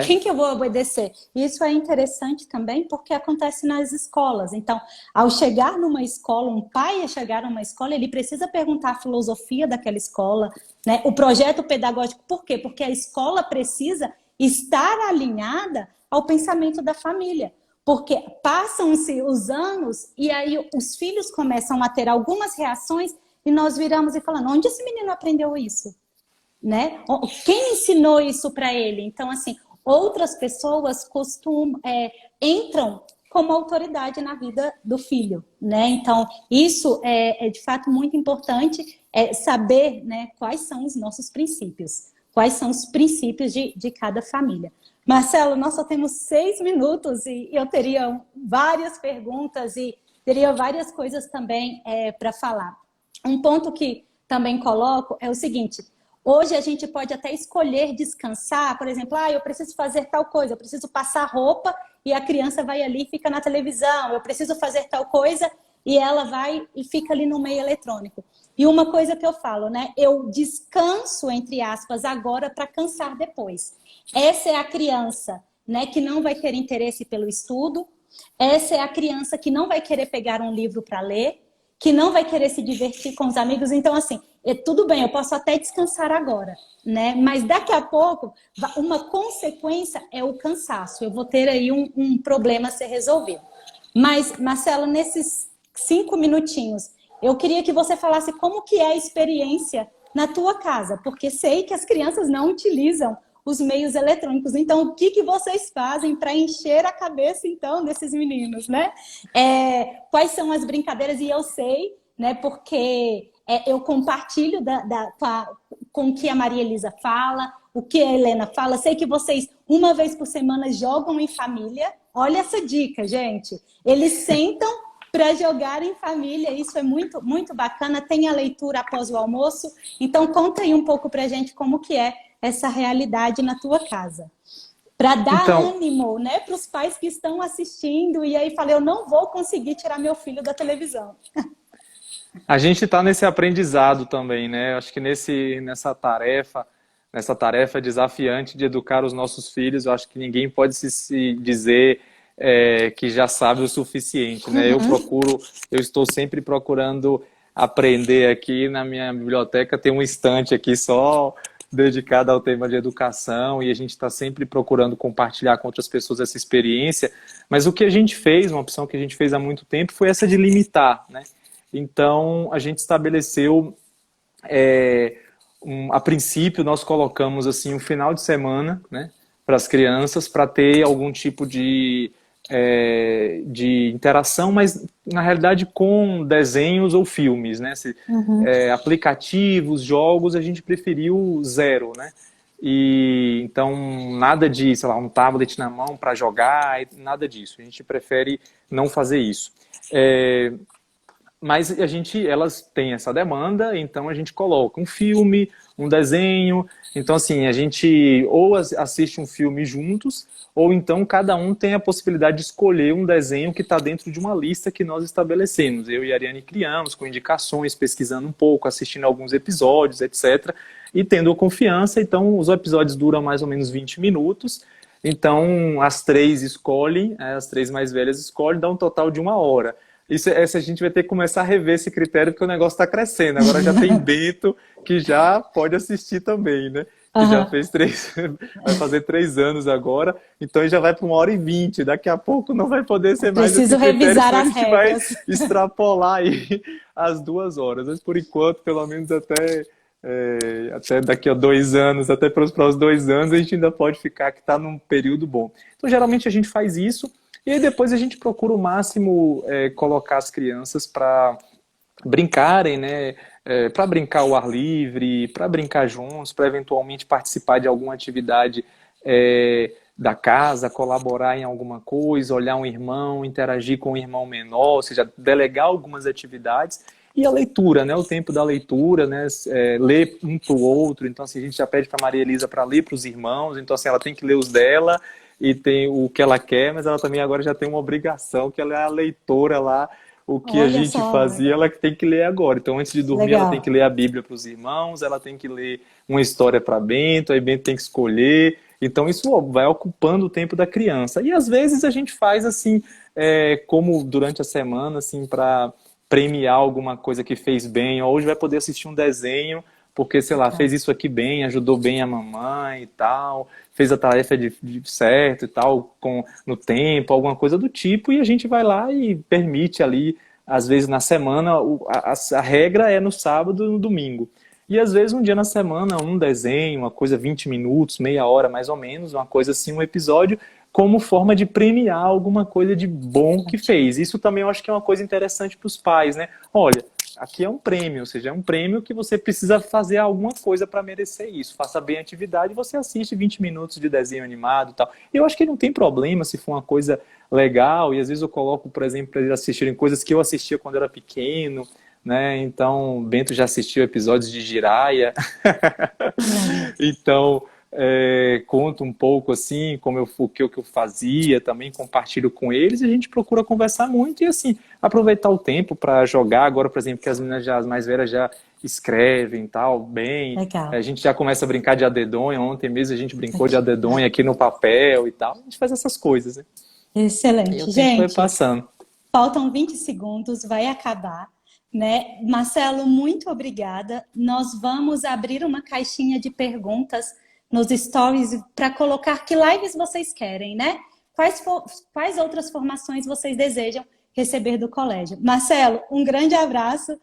Quem que eu vou obedecer? Isso é interessante também porque acontece nas escolas. Então, ao chegar numa escola, um pai a chegar numa escola, ele precisa perguntar a filosofia daquela escola, né? O projeto pedagógico. Por quê? Porque a escola precisa estar alinhada ao pensamento da família. Porque passam-se os anos e aí os filhos começam a ter algumas reações e nós viramos e falamos, onde esse menino aprendeu isso? Né? Quem ensinou isso para ele? Então, assim, outras pessoas entram como autoridade na vida do filho, né? Então, isso é de fato muito importante, saber, né, quais são os nossos princípios, quais são os princípios de cada família. Marcelo, nós só temos 6 minutos e eu teria várias perguntas e teria várias coisas também para falar. Um ponto que também coloco é o seguinte: hoje a gente pode até escolher descansar, por exemplo, eu preciso fazer tal coisa, eu preciso passar roupa e a criança vai ali e fica na televisão, eu preciso fazer tal coisa e ela vai e fica ali no meio eletrônico. E uma coisa que eu falo, né? Eu descanso, entre aspas, agora para cansar depois. Essa é a criança né, que não vai ter interesse pelo estudo. Essa é a criança que não vai querer pegar um livro para ler, que não vai querer se divertir com os amigos. Então, assim, tudo bem, eu posso até descansar agora, né? Mas daqui a pouco, uma consequência é o cansaço. Eu vou ter aí um problema a ser resolvido. Mas, Marcelo, nesses 5 minutinhos, eu queria que você falasse como que é a experiência na tua casa, porque sei que as crianças não utilizam os meios eletrônicos. Então, o que vocês fazem para encher a cabeça, então, desses meninos, né? Quais são as brincadeiras? E eu sei, né, porque eu compartilho com o que a Maria Elisa fala, o que a Helena fala. Sei que vocês, uma vez por semana, jogam em família. Olha essa dica, gente. Eles sentam para jogar em família. Isso é muito, muito bacana. Tem a leitura após o almoço. Então, conta aí um pouco para a gente como que é essa realidade na tua casa. Para dar ânimo, né, para os pais que estão assistindo. E aí falei, eu não vou conseguir tirar meu filho da televisão. A gente está nesse aprendizado também, né? Acho que nessa tarefa desafiante de educar os nossos filhos, eu acho que ninguém pode se dizer que já sabe o suficiente, né? Eu estou sempre procurando aprender. Aqui na minha biblioteca, tem um estante aqui só dedicado ao tema de educação, e a gente está sempre procurando compartilhar com outras pessoas essa experiência. Mas o que a gente fez, uma opção que a gente fez há muito tempo, foi essa de limitar, né? Então, a gente estabeleceu, a princípio, nós colocamos assim um final de semana, né, para as crianças, para ter algum tipo de interação, mas na realidade com desenhos ou filmes, né? Aplicativos, jogos, a gente preferiu 0, né? E então nada de, sei lá, um tablet na mão para jogar, nada disso. A gente prefere não fazer isso. Mas elas têm essa demanda, então a gente coloca um filme, um desenho. Então, assim, a gente ou assiste um filme juntos, ou então cada um tem a possibilidade de escolher um desenho que está dentro de uma lista que nós estabelecemos. Eu e a Ariane criamos, com indicações, pesquisando um pouco, assistindo alguns episódios, etc. E tendo confiança. Então, os episódios duram mais ou menos 20 minutos. Então, as 3 escolhem, as 3 mais velhas escolhem, dá um total de 1 hora. A gente vai ter que começar a rever esse critério, porque o negócio está crescendo. Agora já tem Bento, que já pode assistir também, né? Que já fez vai fazer 3 anos agora, então ele já vai para 1h20. Daqui a pouco não vai poder ser mais esse critério, revisar as regras. A gente vai extrapolar aí as 2 horas. Mas por enquanto, pelo menos até daqui a 2 anos, até para os próximos 2 anos, a gente ainda pode ficar que está num período bom. Então, geralmente a gente faz isso. E aí depois a gente procura o máximo colocar as crianças para brincarem, né? Para brincar ao ar livre, para brincar juntos, para eventualmente participar de alguma atividade da casa, colaborar em alguma coisa, olhar um irmão, interagir com um irmão menor, ou seja, delegar algumas atividades. E a leitura, né? O tempo da leitura, né? Ler um para o outro. Então, assim, a gente já pede para Maria Elisa para ler para os irmãos. Então, assim, ela tem que ler os dela e tem o que ela quer, mas ela também agora já tem uma obrigação, que ela é a leitora lá. O que a gente fazia, ela tem que ler agora. Então, antes de dormir, ela tem que ler a Bíblia para os irmãos, ela tem que ler uma história para Bento, aí Bento tem que escolher. Então, isso vai ocupando o tempo da criança. E, às vezes, a gente faz, assim, como durante a semana, assim, para premiar alguma coisa que fez bem. Hoje vai poder assistir um desenho, porque, sei lá, fez isso aqui bem, ajudou bem a mamãe e tal, fez a tarefa de certo e tal, no tempo, alguma coisa do tipo, e a gente vai lá e permite ali, às vezes na semana, a regra é no sábado e no domingo. E às vezes um dia na semana, um desenho, uma coisa 20 minutos, meia hora mais ou menos, uma coisa assim, um episódio, como forma de premiar alguma coisa de bom que fez. Isso também eu acho que é uma coisa interessante para os pais, né? Olha, aqui é um prêmio, ou seja, é um prêmio que você precisa fazer alguma coisa para merecer isso. Faça bem a atividade e você assiste 20 minutos de desenho animado e tal. Eu acho que não tem problema se for uma coisa legal, e às vezes eu coloco, por exemplo, para eles assistirem coisas que eu assistia quando era pequeno, né? Então, Bento já assistiu episódios de Jiraya. Então, conto um pouco assim, o que eu fazia, também compartilho com eles, e a gente procura conversar muito e assim, aproveitar o tempo para jogar. Agora, por exemplo, que as meninas as mais velhas já escrevem e tal, bem. Legal. A gente já começa a brincar de adedonha. Ontem mesmo a gente brincou de adedonha aqui no papel e tal. A gente faz essas coisas, né? Excelente. E o tempo vai passando. Faltam 20 segundos, vai acabar, né? Marcelo, muito obrigada. Nós vamos abrir uma caixinha de perguntas nos stories para colocar que lives vocês querem, né? Quais outras formações vocês desejam receber do colégio? Marcelo, um grande abraço.